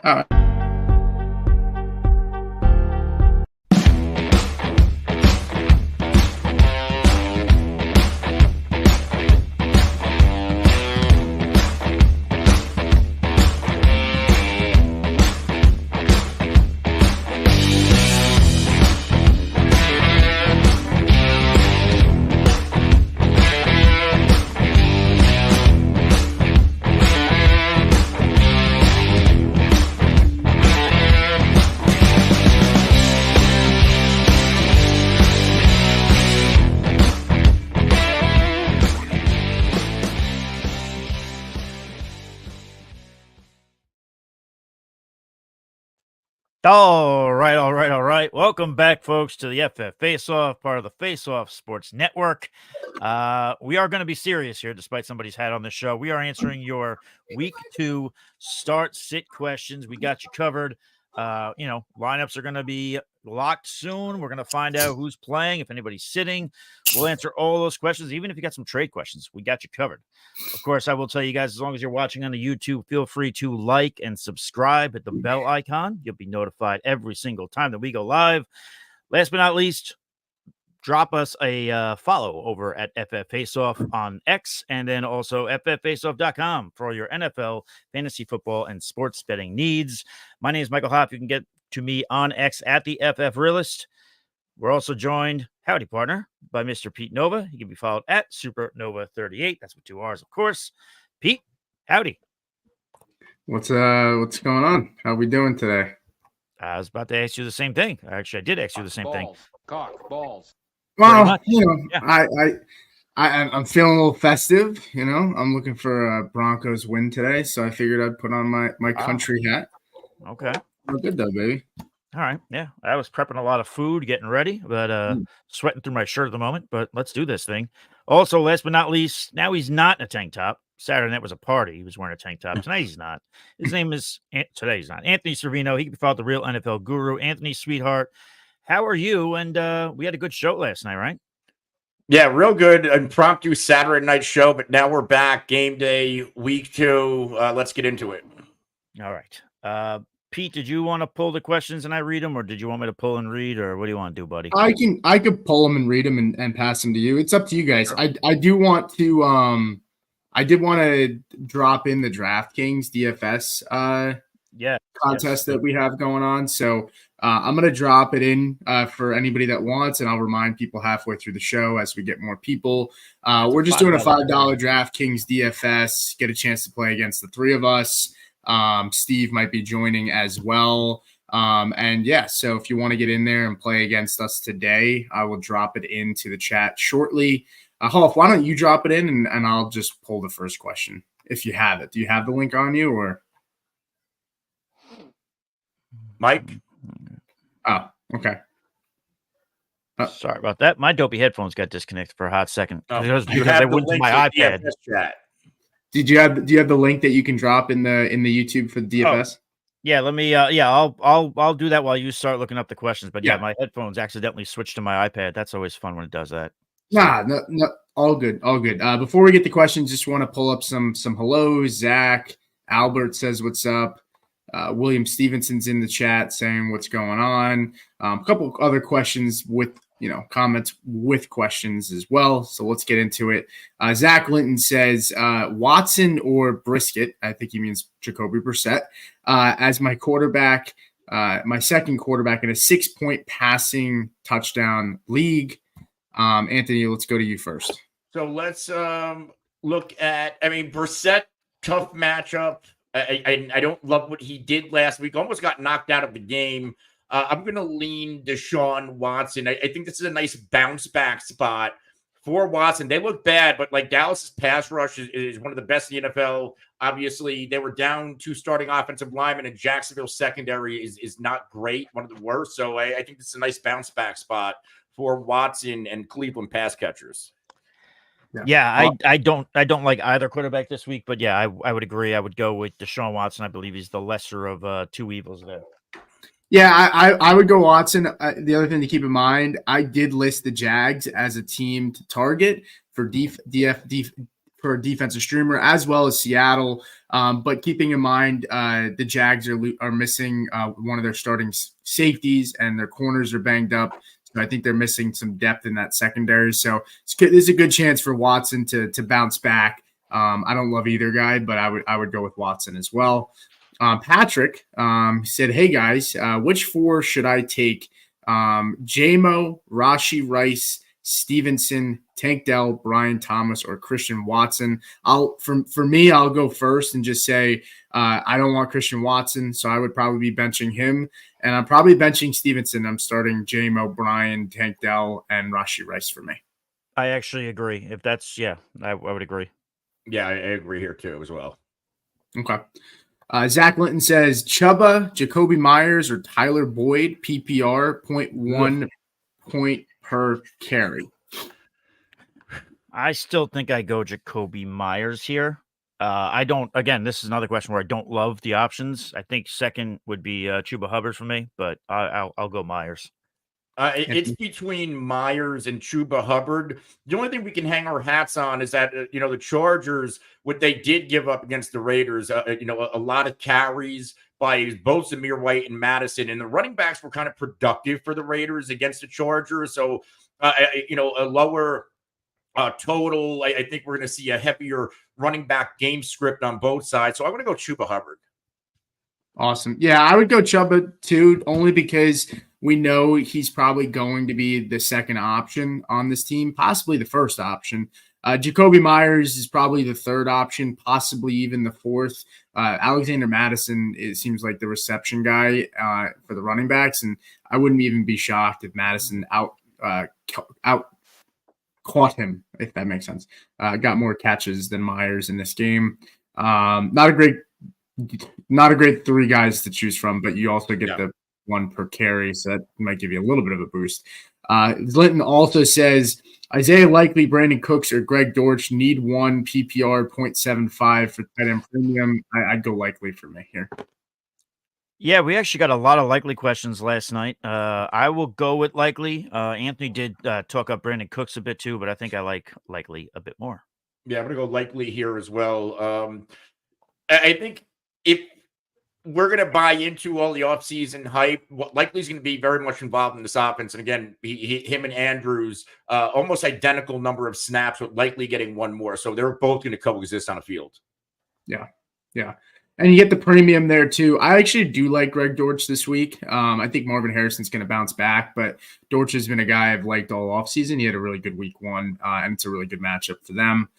All right. All right. Welcome back, folks, to the FF Face-Off, part of the Face-Off Sports Network. We are going to be serious here, despite somebody's hat on the show. We are answering your Week 2 start-sit questions. We got you covered. Lineups are going to be locked soon. We're going to find out who's playing, if anybody's sitting. We'll answer all those questions, even if you got some trade questions. We got you covered. Of course, I will tell you guys, as long as you're watching on the YouTube, feel free to like and subscribe at the bell icon. You'll be notified every single time that we go live. Last but not least, drop us a follow over at FF Faceoff on X, and then also fffaceoff.com for all your NFL, fantasy football, and sports betting needs. My name is Michael Hoff. You can get to me on X at the FF Realist. We're also joined, howdy partner, by Mr. Pete Nova. He can be followed at Supernova38. That's with 2 R's, of course. Pete, howdy. What's going on? How we doing today? I was about to ask you the same thing. Actually, I did ask you the same thing. Balls. Well, yeah. I'm feeling a little festive. I'm looking for a Broncos win today, so I figured I'd put on my country hat. Okay. We're good though, baby. All right. Yeah. I was prepping a lot of food, getting ready, but sweating through my shirt at the moment. But let's do this thing. Also, last but not least, now he's not in a tank top. Saturday night was a party. He was wearing a tank top. Tonight he's not. His name is today he's not. Anthony Servino. He can be followed the real NFL guru. Anthony, sweetheart, how are you? And we had a good show last night, right? Yeah, real good. Impromptu Saturday night show, but now we're back. Game day, week 2. Let's get into it. All right. Pete, did you want to pull the questions and I read them, or did you want me to pull and read, or what do you want to do, buddy? I could pull them and read them and pass them to you. It's up to you guys. Sure. I do want to I did want to drop in the DraftKings DFS contest that we have going on. So I'm going to drop it in for anybody that wants, and I'll remind people halfway through the show as we get more people. We're just doing a $5 DraftKings DFS, get a chance to play against the 3 of us. Steve might be joining as well. And yeah, so if you want to get in there and play against us today, I will drop it into the chat shortly. Hoff, why don't you drop it in and I'll just pull the first question if you have it. Do you have the link on you or? Mike? Oh, okay. Sorry about that. My dopey headphones got disconnected for a hot second. Because they went to my iPad. Do you have the link that you can drop in the YouTube for the DFS? Oh, yeah, let me I'll do that while you start looking up the questions. But yeah, my headphones accidentally switched to my iPad. That's always fun when it does that. No, all good. Before we get the questions, just want to pull up some hellos. Zach Albert says what's up. William Stevenson's in the chat saying what's going on. A couple other questions with comments with questions as well. So let's get into it. Zach Linton says Watson or Brisket. I think he means Jacoby Brissett as my quarterback, my second quarterback in a 6-point passing touchdown league. Anthony, let's go to you first. So let's look at, Brissett, tough matchup. I don't love what he did last week. Almost got knocked out of the game. I'm going to lean Deshaun Watson. I think this is a nice bounce back spot for Watson. They look bad, but like Dallas's pass rush is one of the best in the NFL. Obviously, they were down 2 starting offensive linemen, and Jacksonville's secondary is not great, one of the worst. So I think this is a nice bounce back spot for Watson and Cleveland pass catchers. Yeah, I don't like either quarterback this week, but yeah, I would agree. I would go with Deshaun Watson. I believe he's the lesser of 2 evils there. Yeah, I would go Watson. The other thing to keep in mind, I did list the Jags as a team to target for for a defensive streamer, as well as Seattle. But keeping in mind, the Jags are missing one of their starting safeties, and their corners are banged up. So I think they're missing some depth in that secondary. So there's a good chance for Watson to bounce back. I don't love either guy, but I would go with Watson as well. Patrick said, "Hey guys, which 4 should I take? JMO, Rashee Rice, Stevenson, Tank Dell, Brian Thomas, or Christian Watson?" For me, I'll go first and just say I don't want Christian Watson, so I would probably be benching him, and I'm probably benching Stevenson. I'm starting JMO, Brian, Tank Dell, and Rashee Rice for me. I actually agree. If that's I would agree. Yeah, I agree here too as well. Okay. Zach Linton says Chuba, Jacoby Myers, or Tyler Boyd, PPR, 0.1 point per carry. I still think I go Jacoby Myers here. I don't. Again, this is another question where I don't love the options. I think second would be Chuba Hubbard for me, but I'll go Myers. It's between Myers and Chuba Hubbard. The only thing we can hang our hats on is that, the Chargers, what they did give up against the Raiders, a lot of carries by both Zamir White and Madison, and the running backs were kind of productive for the Raiders against the Chargers. So, a lower total. I think we're going to see a heavier running back game script on both sides. So I want to go Chuba Hubbard. Awesome. Yeah, I would go Chuba too, only because we know he's probably going to be the second option on this team, possibly the first option. Jacoby Myers is probably the third option, possibly even the fourth. Alexander Madison, it seems like the reception guy for the running backs, and I wouldn't even be shocked if Madison out caught him, if that makes sense. Got more catches than Myers in this game. Not a great 3 guys to choose from, but you also get the 1 per carry, so that might give you a little bit of a boost. Linton also says Isaiah Likely, Brandon Cooks, or Greg Dortch need 1 PPR 0.75 for tight end premium. I'd go Likely for me here. Yeah, we actually got a lot of Likely questions last night. I will go with Likely. Anthony did talk up Brandon Cooks a bit too, but I think I like Likely a bit more. Yeah, I'm going to go Likely here as well. I think if we're going to buy into all the offseason hype, Likely's going to be very much involved in this offense. And again, him and Andrews, almost identical number of snaps, with Likely getting 1 more. So they're both going to coexist on a field. Yeah. And you get the premium there too. I actually do like Greg Dortch this week. I think Marvin Harrison's going to bounce back, but Dortch has been a guy I've liked all offseason. He had a really good week 1, and it's a really good matchup for them.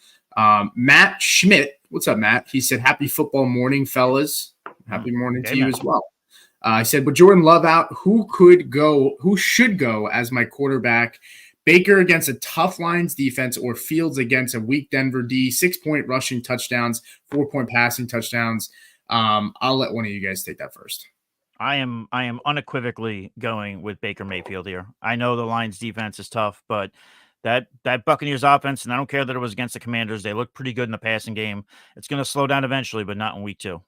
Matt Schmidt, what's up, Matt? He said, "Happy football morning, fellas." Happy morning to you as well. I said, "With Jordan Love out, who should go as my quarterback? Baker against a tough Lions defense, or Fields against a weak Denver D? 6-point rushing touchdowns, 4-point passing touchdowns." I'll let one of you guys take that first. I am unequivocally going with Baker Mayfield here. I know the Lions defense is tough, but that Buccaneers offense, and I don't care that it was against the Commanders, they look pretty good in the passing game. It's going to slow down eventually, but not in week 2.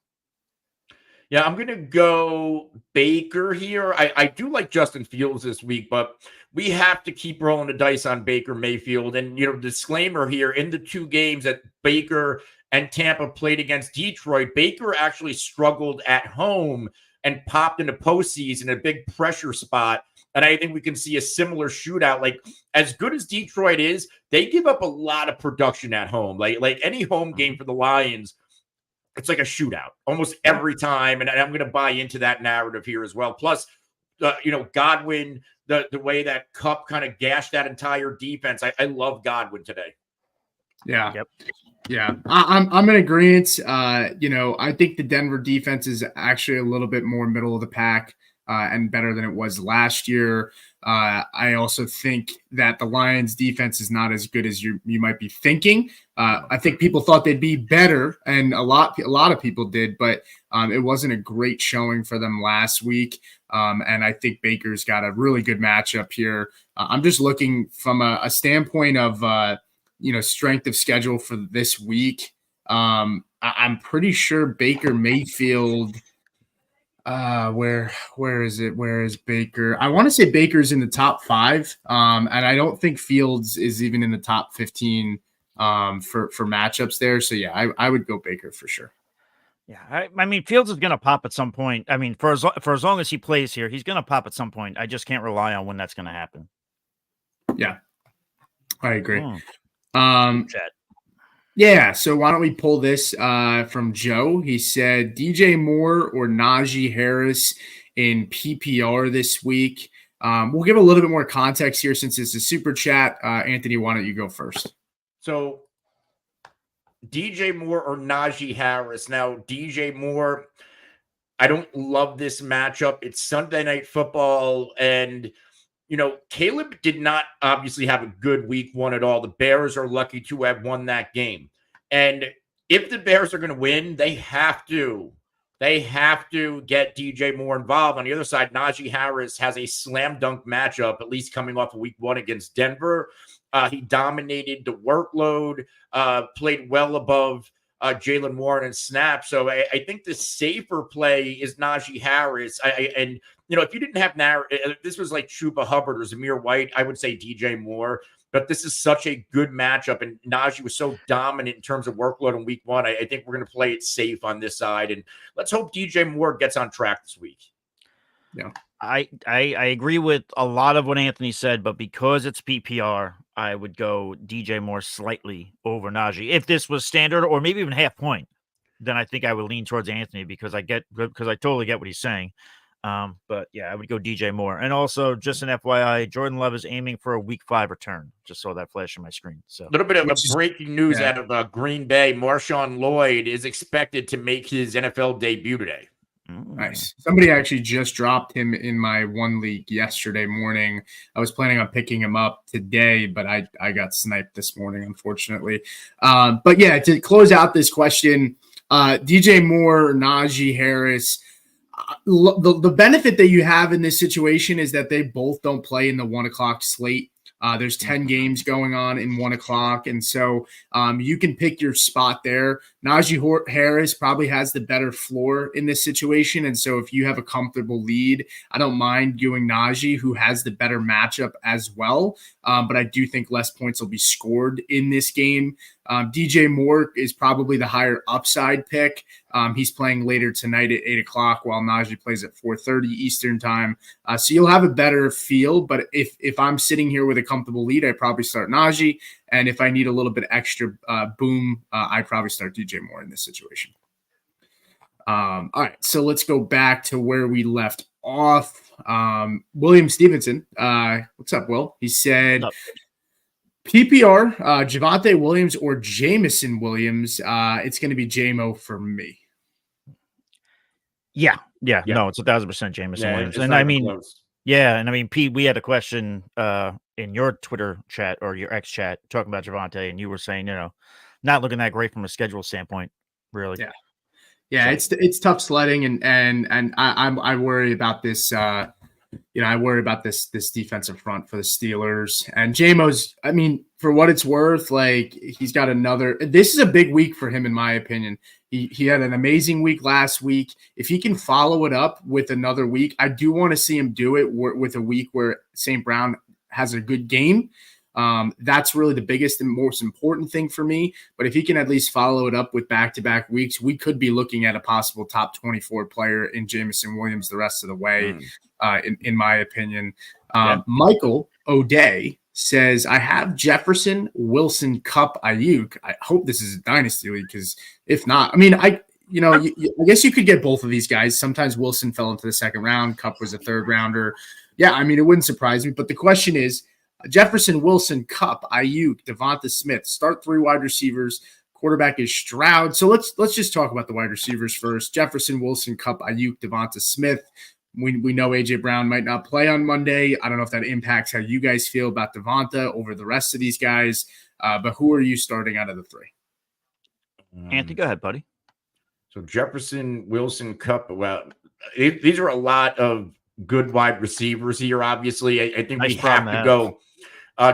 Yeah, I'm going to go Baker here. I do like Justin Fields this week, but we have to keep rolling the dice on Baker Mayfield. And, disclaimer here, in the 2 games that Baker and Tampa played against Detroit, Baker actually struggled at home and popped into postseason, a big pressure spot. And I think we can see a similar shootout. Like, as good as Detroit is, they give up a lot of production at home. Like any home game for the Lions, it's like a shootout almost every time. And I'm going to buy into that narrative here as well. Plus, Godwin, the way that Kupp kind of gashed that entire defense. I love Godwin today. Yeah. Yep. Yeah, I'm in agreement. I think the Denver defense is actually a little bit more middle of the pack and better than it was last year. I also think that the Lions defense is not as good as you might be thinking. I think people thought they'd be better, and a lot of people did, but it wasn't a great showing for them last week. And I think Baker's got a really good matchup here. I'm just looking from a standpoint of strength of schedule for this week. I'm pretty sure Baker Mayfield. Where is it? Where is Baker? I want to say Baker's in the top 5. And I don't think Fields is even in the top 15 for matchups there. So yeah, I would go Baker for sure. Yeah, I mean, Fields is going to pop at some point. I mean, for as long as he plays here, he's going to pop at some point. I just can't rely on when that's going to happen. Yeah, I agree. Chat. Yeah, so why don't we pull this from Joe? He said DJ Moore or Najee Harris in PPR this week. We'll give a little bit more context here since it's a super chat. Anthony, why don't you go first? So DJ Moore or Najee Harris. Now, DJ Moore, I don't love this matchup. It's Sunday Night Football, and Caleb did not obviously have a good week one at all. The Bears are lucky to have won that game. And if the Bears are going to win, they have to get DJ Moore involved. On the other side, Najee Harris has a slam dunk matchup, at least coming off of week one against Denver. He dominated the workload, played well above Jalen Warren and snap. So I think the safer play is Najee Harris. And if you didn't have this was like Chuba Hubbard or Zamir White, I would say DJ Moore. But this is such a good matchup, and Najee was so dominant in terms of workload in week one. I think we're going to play it safe on this side, and let's hope DJ Moore gets on track this week. Yeah, I agree with a lot of what Anthony said, but because it's PPR, I would go DJ Moore slightly over Najee. If this was standard or maybe even half point, then I think I would lean towards Anthony because I totally get what he's saying. But yeah, I would go DJ Moore. And also, just an FYI, Jordan Love is aiming for a week 5 return. Just saw that flash on my screen. So a little bit of breaking news out of Green Bay. Marshawn Lloyd is expected to make his NFL debut today. Nice. Somebody actually just dropped him in my one league yesterday morning. I was planning on picking him up today, but I got sniped this morning, unfortunately. But yeah, to close out this question, DJ Moore, Najee Harris, the benefit that you have in this situation is that they both don't play in the 1 o'clock slate. There's 10 games going on in 1 o'clock. And so you can pick your spot there. Najee Harris probably has the better floor in this situation. And so if you have a comfortable lead, I don't mind going Najee, who has the better matchup as well. But I do think less points will be scored in this game. DJ Moore is probably the higher upside pick. He's playing later tonight at 8 o'clock while Najee plays at 4:30 Eastern time. So you'll have a better feel. But if I'm sitting here with a comfortable lead, I'd probably start Najee. And if I need a little bit extra boom, I'd probably start DJ Moore in this situation. All right, so let's go back to where we left off. William Stevenson, what's up, Will? He said PPR, Javonte Williams or Jameson Williams. It's going to be JMO for me. Yeah. No, it's 1,000% Jameson Williams. And I mean, Pete, we had a question in your Twitter chat or your X chat talking about Javonte, and you were saying, not looking that great from a schedule standpoint, really. Yeah, so it's tough sledding, and I worry about this. I worry about this defensive front for the Steelers. And JMO's, I mean, for what it's worth, like he's got another. This is a big week for him, in my opinion. He had an amazing week last week. If he can follow it up with another week, I do want to see him do it with a week where St. Brown has a good game. That's really the biggest and most important thing for me. But if he can at least follow it up with back-to-back weeks, we could be looking at a possible top 24 player in Jameson Williams the rest of the way, in my opinion. Michael O'Day says, I have Jefferson, Wilson, Kupp, Ayuk. I hope this is a dynasty league, because if not, I mean, I guess you could get both of these guys. Sometimes Wilson fell into the second round. Kupp was a third rounder. Yeah, I mean, it wouldn't surprise me. But the question is, Jefferson, Wilson, Kupp, Ayuk, Devonta Smith. Start 3 wide receivers. Quarterback is Stroud. So let's just talk about the wide receivers first. Jefferson, Wilson, Kupp, Ayuk, Devonta Smith. We know A.J. Brown might not play on Monday. I don't know if that impacts how you guys feel about Devonta over the rest of these guys. But who are you starting out of the 3? Anthony, go ahead, buddy. So Jefferson, Wilson, Kupp. Well, these are a lot of good wide receivers here, obviously. I think we have to go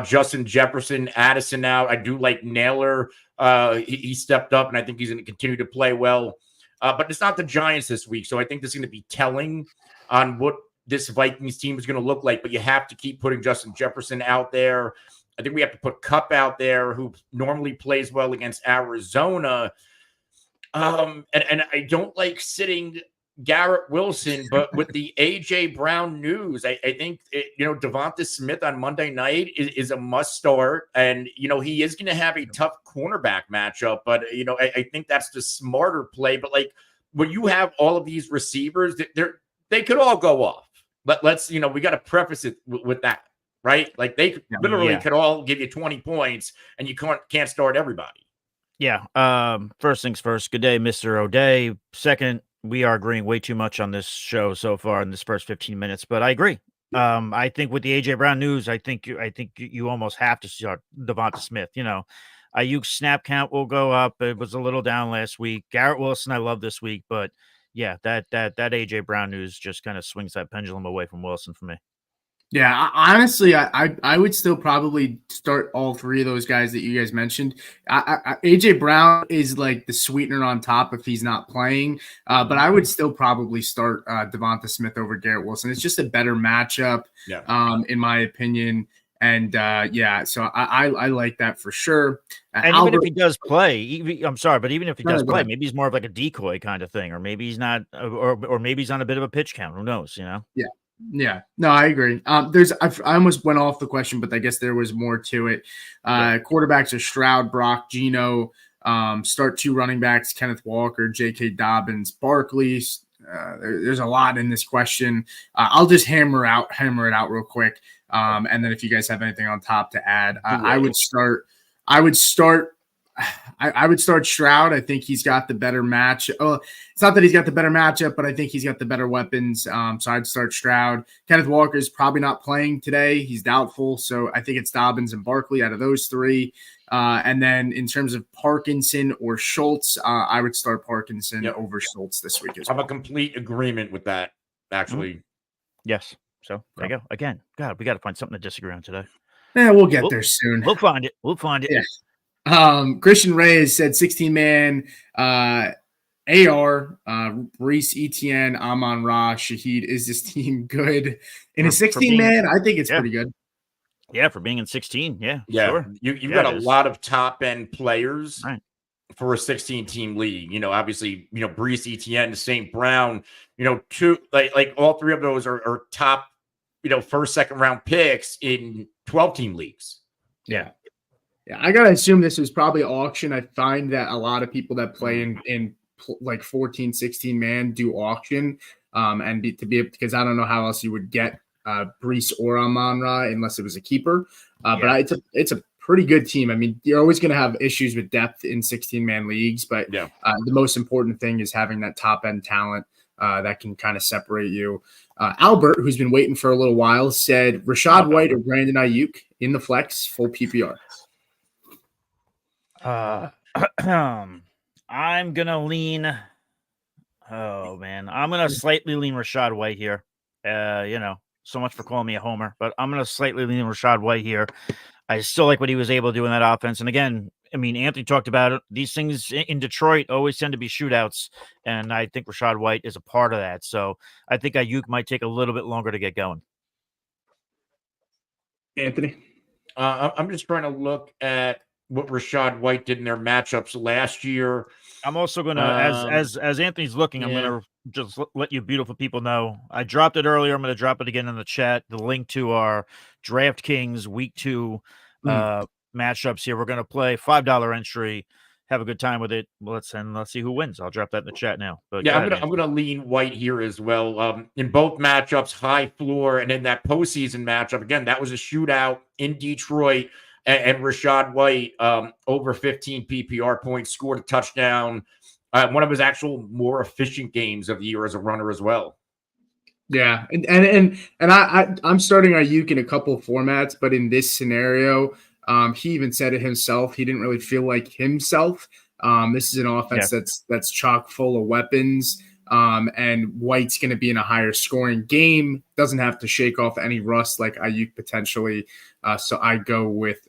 Justin Jefferson, Addison out. I do like Naylor. He stepped up, and I think he's going to continue to play well. But it's not the Giants this week, so I think this is going to be telling on what this Vikings team is going to look like. But you have to keep putting Justin Jefferson out there. I think we have to put Cup out there, who normally plays well against Arizona. And I don't like sitting Garrett Wilson, but with the AJ Brown news, I think Devonta Smith on Monday night is a must start, and he is going to have a tough cornerback matchup. But I think that's the smarter play. But like when you have all of these receivers, they could all go off. But let's we got to preface it with that, right? Like they literally could all give you 20 points, and you can't start everybody. Yeah. First things first. Good day, Mr. O'Day. Second, we are agreeing way too much on this show so far in this first 15 minutes, but I agree. I think with the AJ Brown news, I think you almost have to start Devonta Smith. Ayuk's snap count will go up. It was a little down last week. Garrett Wilson, I love this week, but yeah, that AJ Brown news just kind of swings that pendulum away from Wilson for me. Yeah, honestly, I would still probably start all three of those guys that you guys mentioned. AJ Brown is like the sweetener on top if he's not playing, but I would still probably start Devonta Smith over Garrett Wilson. It's just a better matchup, in my opinion. And so I like that for sure. And even if he does play, I'm sorry, but even if he does play, maybe he's more of like a decoy kind of thing, or maybe he's not, or maybe he's on a bit of a pitch count. Who knows? Yeah, no, I agree. I almost went off the question, but I guess there was more to it. Quarterbacks are Stroud, Brock, Geno. Start two running backs: Kenneth Walker, J.K. Dobbins, Barkley. There's a lot in this question. I'll just hammer it out real quick, and then if you guys have anything on top to add, I would start Stroud. I think he's got the better match. Oh, it's not that he's got the better matchup, but I think he's got the better weapons. So I'd start Stroud. Kenneth Walker is probably not playing today. He's doubtful. So I think it's Dobbins and Barkley out of those three. And then in terms of Parkinson or Schultz, I would start Parkinson over Schultz this week as well. I'm a complete agreement with that, actually. Yes. So there you go. Again, God, we got to find something to disagree on today. Yeah, we'll get there soon. We'll find it. Yeah. Christian Reyes said 16-man AR, Reese Etienne, Amon-Ra, Shaheed. Is this team good? In a 16-man, I think it's pretty good. Yeah, for being in 16. Yeah. Sure. You've got a lot of top-end players for a 16-team league. Obviously, Brees Etienne, St. Brown, two like all three of those are top, first, second round picks in 12-team leagues. Yeah. Yeah, I gotta assume this was probably auction. I find that a lot of people that play in like 14, 16 man do auction, because I don't know how else you would get Brees or Amon-Ra unless it was a keeper. But it's a pretty good team. I mean, you're always going to have issues with depth in 16 man leagues, but the most important thing is having that top end talent that can kind of separate you. Albert, who's been waiting for a little while, said Rachaad White or Brandon Ayuk in the flex, full PPR. I'm gonna lean. Oh man, I'm gonna slightly lean Rachaad White here. So much for calling me a homer, but I'm gonna slightly lean Rachaad White here. I still like what he was able to do in that offense. And again, I mean, Anthony talked about it. These things in Detroit always tend to be shootouts, and I think Rachaad White is a part of that. So I think Ayuk might take a little bit longer to get going. Anthony, I'm just trying to look at what Rachaad White did in their matchups last year. I'm also going to, as Anthony's looking, I'm going to just let you beautiful people know. I dropped it earlier. I'm going to drop it again in the chat. The link to our DraftKings Week 2 matchups here. We're going to play $5 entry. Have a good time with it. Let's see who wins. I'll drop that in the chat now. But I'm going to lean White here as well. In both matchups, high floor, and in that postseason matchup, again, that was a shootout in Detroit. And Rachaad White, over 15 PPR points, scored a touchdown. One of his actual more efficient games of the year as a runner as well. Yeah, and I'm starting Ayuk in a couple of formats, but in this scenario, he even said it himself. He didn't really feel like himself. This is an offense that's chock full of weapons. And White's going to be in a higher scoring game. Doesn't have to shake off any rust like Ayuk potentially. So I go with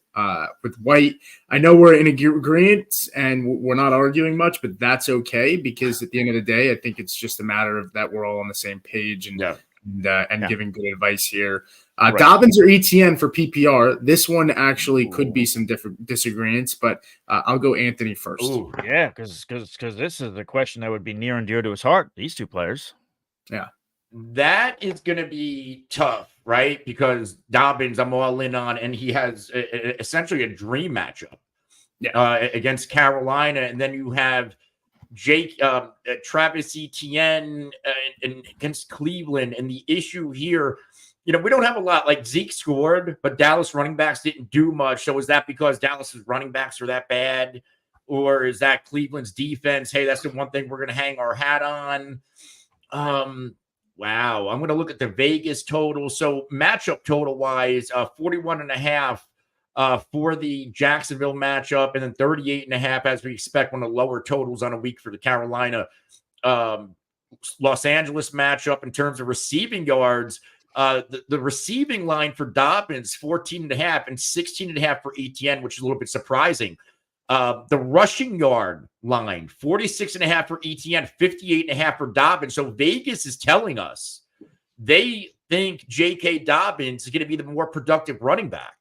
White. I know we're in agreement and we're not arguing much, but that's okay because at the end of the day, I think it's just a matter of that we're all on the same page and and giving good advice here. Dobbins or ETN for PPR. This one actually could be some different disagreements, but I'll go Anthony first. Ooh, yeah, because this is the question that would be near and dear to his heart. These two players. Yeah. That is going to be tough, right? Because Dobbins, I'm all in on, and he has essentially a dream matchup against Carolina. And then you have Travis Etienne against Cleveland. And the issue here, we don't have a lot. Like Zeke scored, but Dallas running backs didn't do much. So is that because Dallas's running backs are that bad? Or is that Cleveland's defense? Hey, that's the one thing we're going to hang our hat on. Wow. I'm going to look at the Vegas total. So matchup total wise, 41.5 for the Jacksonville matchup, and then 38.5 as we expect one of the lower totals on a week for the Carolina Los Angeles matchup. In terms of receiving yards, the receiving line for Dobbins 14.5 and 16.5 for ETN, which is a little bit surprising. The rushing yard line, 46.5 for ETN, 58.5 for Dobbins. So Vegas is telling us they think J.K. Dobbins is going to be the more productive running back.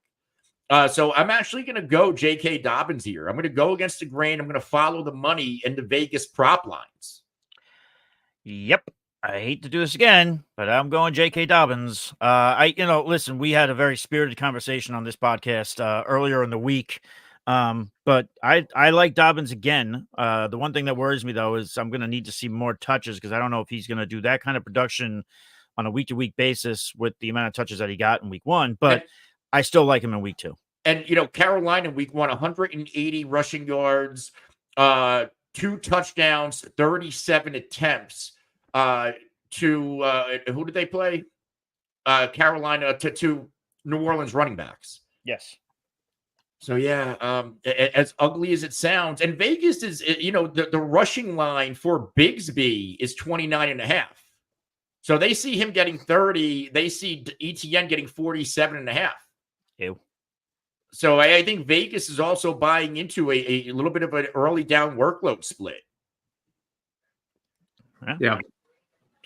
So I'm actually going to go J.K. Dobbins here. I'm going to go against the grain. I'm going to follow the money in the Vegas prop lines. Yep. I hate to do this again, but I'm going J.K. Dobbins. Listen, we had a very spirited conversation on this podcast earlier in the week. But I like Dobbins again. The one thing that worries me though is I'm going to need to see more touches because I don't know if he's going to do that kind of production on a week-to-week basis with the amount of touches that he got in week 1. But I still like him in week 2. And Carolina week 1, 180 rushing yards, 2 touchdowns, 37 attempts. To who did they play? Carolina to New Orleans running backs. Yes. So, as ugly as it sounds, and Vegas is, the rushing line for Bigsby is 29.5. So they see him getting 30. They see ETN getting 47.5. Ew. So I think Vegas is also buying into a little bit of an early down workload split. Yeah.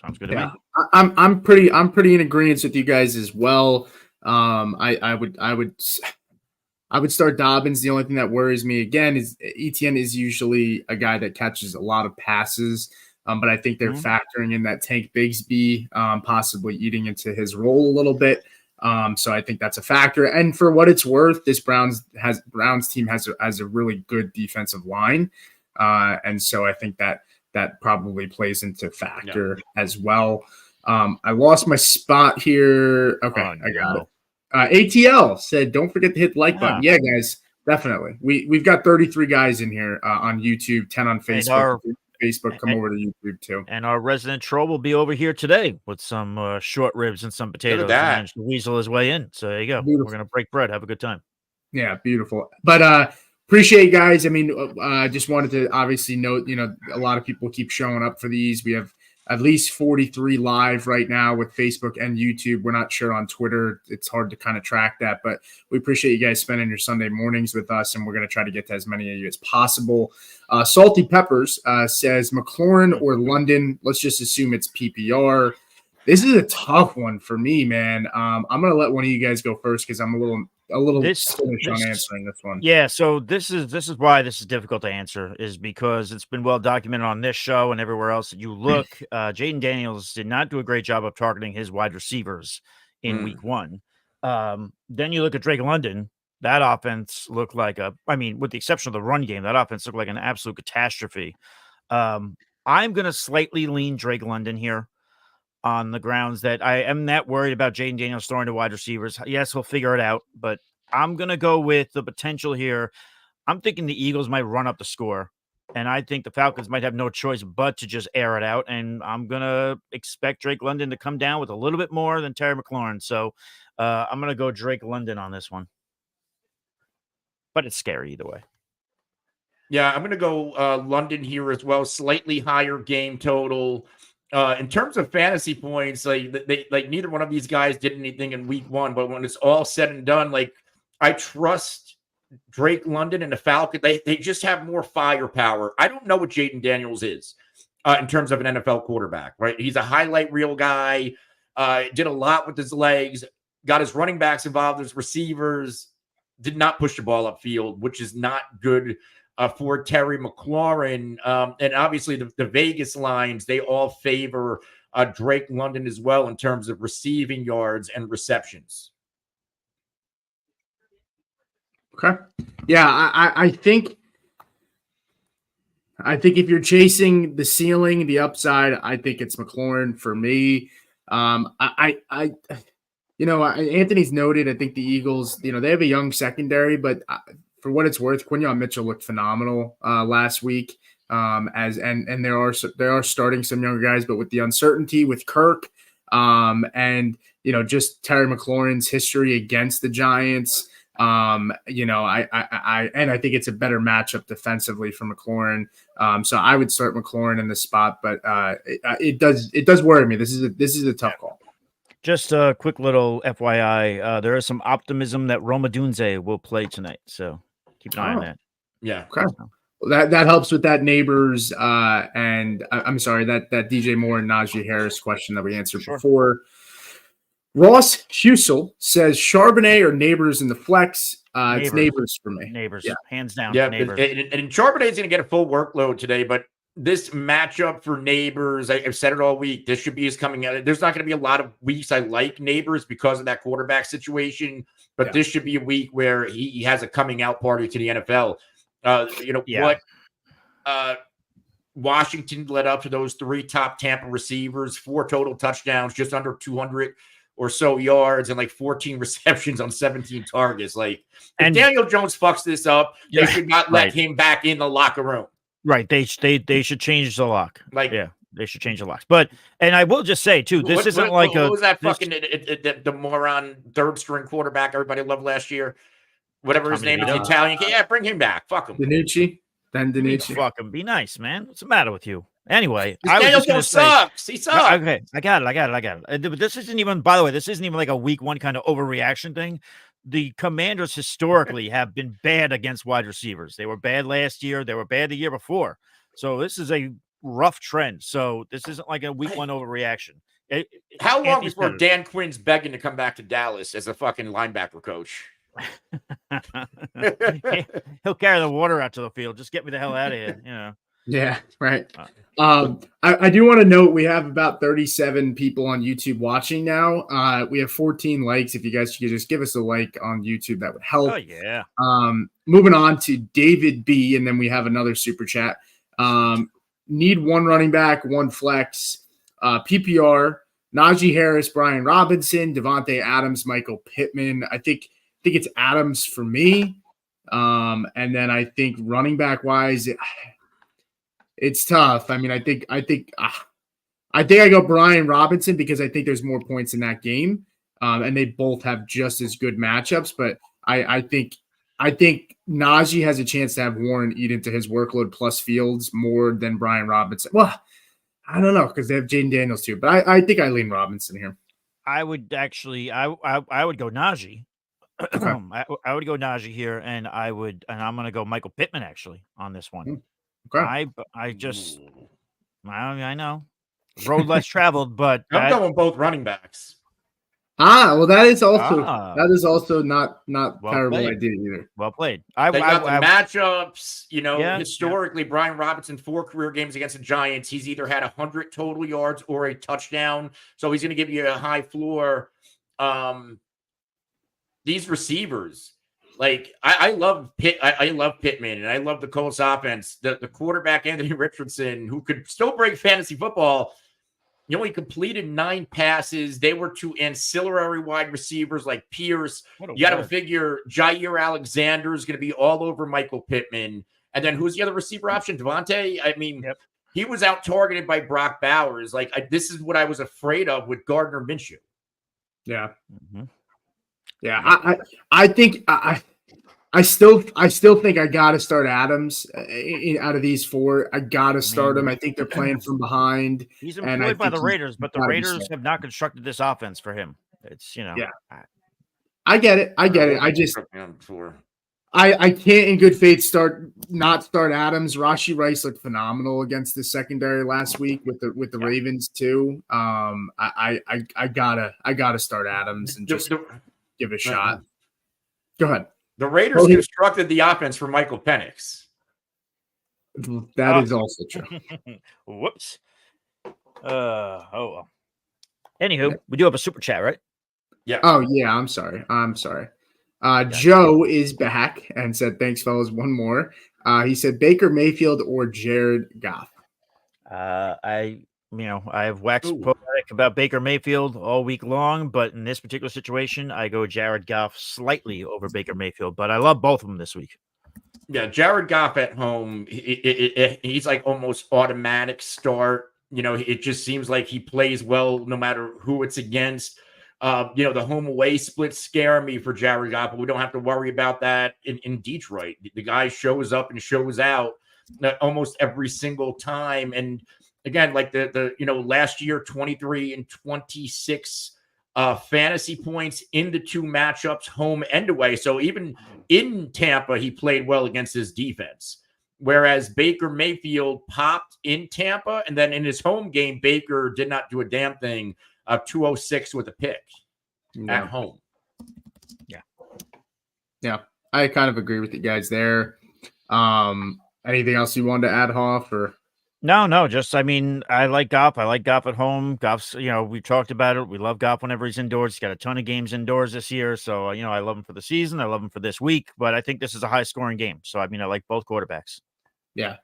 Sounds good to me. I'm pretty in agreement with you guys as well. I would start Dobbins. The only thing that worries me again is ETN is usually a guy that catches a lot of passes, but I think they're factoring in that Tank Bigsby possibly eating into his role a little bit. So I think that's a factor. And for what it's worth, this Browns team has a really good defensive line, and so I think that probably plays into factor as well. I lost my spot here. Okay, I got it. ATL said, don't forget to hit the like button. Yeah, guys, definitely. We've got 33 guys in here on YouTube, 10 on Facebook. Come over to YouTube too. And our resident troll will be over here today with some short ribs and some potatoes. And managed to weasel his way in. So there you go. Beautiful. We're going to break bread. Have a good time. Yeah, beautiful. But appreciate you guys. I mean, just wanted to obviously note, a lot of people keep showing up for these. We have at least 43 live right now with Facebook and YouTube. We're not sure on Twitter. It's hard to kind of track that, but we appreciate you guys spending your Sunday mornings with us, and we're going to try to get to as many of you as possible. Salty Peppers says McLaurin or London. Let's just assume it's PPR. This is a tough one for me, man. I'm going to let one of you guys go first because I'm a little skittish on answering this one. Yeah, so this is why this is difficult to answer, is because it's been well documented on this show and everywhere else that you look. Jaden Daniels did not do a great job of targeting his wide receivers in week 1. Then you look at Drake London. That offense looked like with the exception of the run game, that offense looked like an absolute catastrophe. I'm going to slightly lean Drake London here on the grounds that I am not worried about Jaden Daniels throwing to wide receivers. Yes, he'll figure it out, but I'm going to go with the potential here. I'm thinking the Eagles might run up the score, and I think the Falcons might have no choice but to just air it out, and I'm going to expect Drake London to come down with a little bit more than Terry McLaurin. So I'm going to go Drake London on this one. But it's scary either way. Yeah, I'm going to go London here as well. Slightly higher game total. In terms of fantasy points, like neither one of these guys did anything in week 1, but when it's all said and done, I trust Drake London and the Falcons. They just have more firepower. I don't know what Jaden Daniels is in terms of an NFL quarterback, right? He's a highlight reel guy. Did a lot with his legs, got his running backs involved, his receivers, did not push the ball upfield, which is not good for Terry McLaurin. And obviously the Vegas lines, they all favor Drake London as well in terms of receiving yards and receptions. Okay. Yeah, I think if you're chasing the ceiling, the upside, I think it's McLaurin for me. Anthony's noted, I think the Eagles, they have a young secondary, but for what it's worth, Quinyon Mitchell looked phenomenal last week. And there are starting some younger guys, but with the uncertainty with Kirk, and just Terry McLaurin's history against the Giants, I think it's a better matchup defensively for McLaurin. So I would start McLaurin in the spot, but it does worry me. This is a tough call. Just a quick little FYI, there is some optimism that Roma Dunze will play tonight, so keep an eye on that. Yeah. Okay. Well, that helps with that Neighbors and I'm sorry, that DJ Moore and Najee Harris question that we answered before. Ross Husel says Charbonnet or Neighbors in the flex. It's Neighbors for me. Neighbors, hands down. Yeah, Neighbors. And Charbonnet's going to get a full workload today, but this matchup for Neighbors, I've said it all week, this should be his coming out. There's not going to be a lot of weeks I like Neighbors because of that quarterback situation, but this should be a week where he has a coming out party to the NFL. What Washington led up to those 3 top Tampa receivers, 4 total touchdowns, just under 200 or so yards, and like 14 receptions on 17 targets. If Daniel Jones fucks this up, they should not let him back in the locker room. Right. They should change the lock. They should change the locks. But, and I will just say too, this isn't like what was that fucking the moron 3rd string quarterback everybody loved last year? Whatever his name is, the Italian. Yeah, bring him back. Fuck him. DiNucci. Fuck him. Be nice, man. What's the matter with you? Anyway, Daniel Jones sucks. He sucks. Okay, I got it. But this isn't even, by the way, this isn't even like a week 1 kind of overreaction thing. The Commanders historically have been bad against wide receivers. They were bad last year. They were bad the year before. So this is a rough trend. So this isn't like a week 1 overreaction. How long before Dan Quinn's begging to come back to Dallas as a fucking linebacker coach? He'll carry the water out to the field. Just get me the hell out of here, Yeah, right. I do want to note we have about 37 people on YouTube watching now. We have 14 likes. If you guys could just give us a like on YouTube, that would help. Oh, yeah. Moving on to David B, and then we have another super chat. Need 1 running back, 1 flex. PPR, Najee Harris, Brian Robinson, Devontae Adams, Michael Pittman. I think it's Adams for me. And then I think running back wise, it's tough. I mean, I think I go Brian Robinson because I think there's more points in that game. And they both have just as good matchups, but I think Najee has a chance to have Warren eat into his workload plus Fields more than Brian Robinson. Well, I don't know because they have Jaden Daniels too, but I think I lean Robinson here. I would actually, I would go Najee. Okay. I would go Najee here, and I'm going to go Michael Pittman actually on this one. Okay. I know road less traveled, but I'm going both running backs. Well, that is also not terrible idea either. Well played. They got the matchups. Historically, Brian Robinson 4 career games against the Giants. He's either had 100 total yards or a touchdown, so he's going to give you a high floor. These receivers, I love Pittman, and I love the Colts offense. The quarterback Anthony Richardson, who could still break fantasy football. He only completed 9 passes. They were to ancillary wide receivers like Pierce. You got to figure Jair Alexander is going to be all over Michael Pittman. And then who's the other receiver option? Devontae? I mean, He was out targeted by Brock Bowers. This is what I was afraid of with Gardner Minshew. Yeah. Mm-hmm. Yeah. I think I still think I got to start Adams out of these 4. I got to start him. I think they're playing from behind. He's employed by the Raiders, but the Raiders have not constructed this offense for him. It's, Yeah. I get it. I just I can't in good faith not start Adams. Rashee Rice looked phenomenal against the secondary last week with the Ravens too. I gotta start Adams and just give it a shot. Go ahead. The Raiders constructed the offense for Michael Penix. That is also true. Whoops. Oh well. Anywho, we do have a super chat, right? Yeah. Oh yeah. I'm sorry. Joe is back and said, "Thanks, fellas. One more." He said Baker Mayfield or Jared Goff. I've waxed poetic about Baker Mayfield all week long, but in this particular situation, I go Jared Goff slightly over Baker Mayfield. But I love both of them this week. Yeah, Jared Goff at home, he's like almost automatic start. It just seems like he plays well no matter who it's against. The home away splits scare me for Jared Goff, but we don't have to worry about that in Detroit. The guy shows up and shows out almost every single time. And again, like the last year, 23 and 26 fantasy points in the two matchups, home and away. So even in Tampa, he played well against his defense. Whereas Baker Mayfield popped in Tampa, and then in his home game, Baker did not do a damn thing. 206 with a pick at home. Yeah, I kind of agree with you guys there. Anything else you wanted to add, Hoff? Or no, just I like Goff. I like Goff at home. Goff's, we talked about it. We love Goff whenever he's indoors. He's got a ton of games indoors this year, so I love him for the season. I love him for this week, but I think this is a high scoring game. So I like both quarterbacks. Yeah.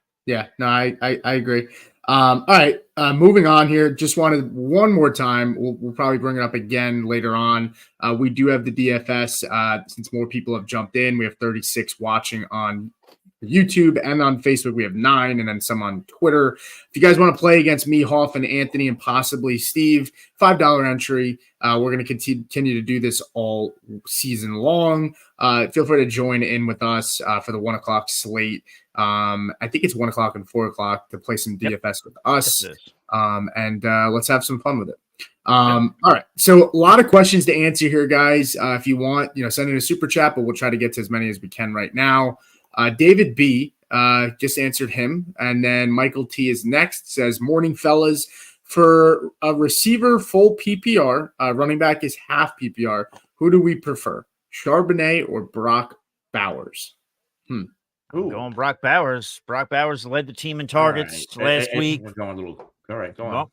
No, I agree. All right, moving on here. Just wanted one more time. We'll probably bring it up again later on. We do have the DFS. Since more people have jumped in, we have 36 watching on YouTube and on Facebook. We have 9, and then some on Twitter. If you guys want to play against me, Hoff, and Anthony, and possibly Steve, $5 entry. We're going to continue to do this all season long. Feel free to join in with us for the 1 o'clock slate. I think it's 1 o'clock and 4 o'clock to play some DFS with us. And let's have some fun with it. All right. So a lot of questions to answer here, guys. If you want, send in a super chat, but we'll try to get to as many as we can right now. David B just answered him. And then Michael T is next, says, "Morning, fellas. For a receiver, full PPR, running back is half PPR. Who do we prefer, Charbonnet or Brock Bowers?" Going Brock Bowers. Brock Bowers led the team in targets last week. We're going a little. All right, go on.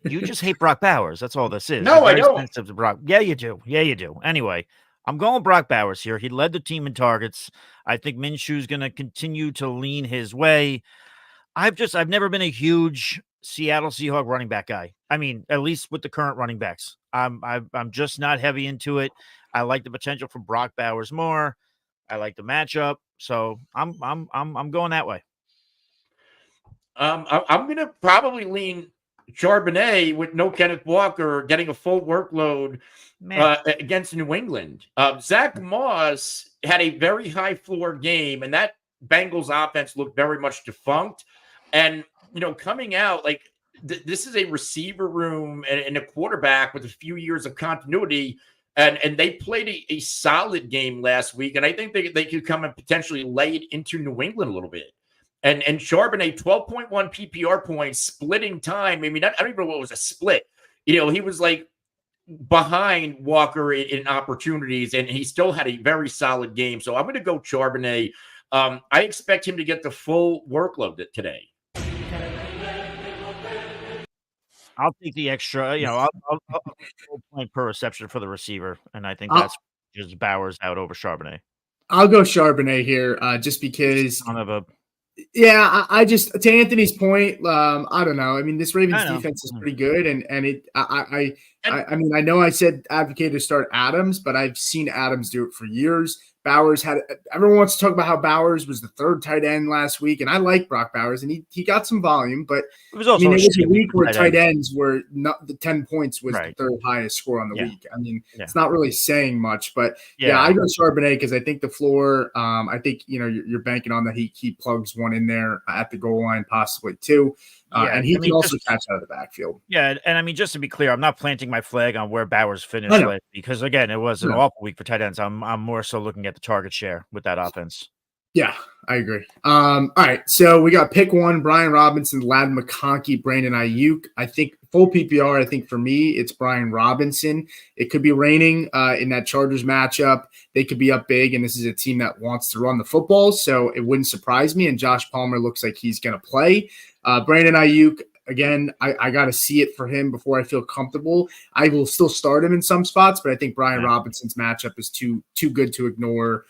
You just hate Brock Bowers. That's all this is. No, I don't. To Brock. Yeah, you do. Anyway, I'm going Brock Bowers here. He led the team in targets. I think Minshew's going to continue to lean his way. I've never been a huge Seattle Seahawks running back guy. At least with the current running backs. I'm just not heavy into it. I like the potential for Brock Bowers more. I like the matchup, so I'm going that way. I'm going to probably lean Charbonnet with no Kenneth Walker getting a full workload against New England. Zach Moss had a very high floor game, and that Bengals offense looked very much defunct. And coming out this is a receiver room and a quarterback with a few years of continuity. And they played a solid game last week, and I think they could come and potentially lay it into New England a little bit. And Charbonnet, 12.1 PPR points, splitting time. I don't even know what was a split. He was behind Walker in opportunities, and he still had a very solid game. So I'm going to go Charbonnet. I expect him to get the full workload today. I'll take the extra, I'll point per reception for the receiver, and I think that's just Bowers out over Charbonnet. I'll go Charbonnet here, just because. I just, to Anthony's point, I don't know. This Ravens defense is pretty good, and I know I said advocate to start Adams, but I've seen Adams do it for years. Everyone wants to talk about how Bowers was the third tight end last week, and I like Brock Bowers, and he got some volume, but it was also a week where tight ends were not the 10 points was the third highest score on the week. It's not really saying much, but I go Charbonnet because I think the floor. I think you're banking on that he plugs one in there at the goal line, possibly two. And he can also catch out of the backfield. Yeah, and I mean, just to be clear, I'm not planting my flag on where Bowers finished because, again, it was an awful week for tight ends. I'm more so looking at the target share with that offense. Yeah, I agree. All right, so we got pick 1, Brian Robinson, Ladd McConkey, Brandon Ayuk. I think full PPR, I think for me, it's Brian Robinson. It could be raining in that Chargers matchup. They could be up big, and this is a team that wants to run the football, so it wouldn't surprise me, and Josh Palmer looks like he's going to play. Brandon Ayuk, again, I got to see it for him before I feel comfortable. I will still start him in some spots, but I think Brian Robinson's matchup is too good to ignore.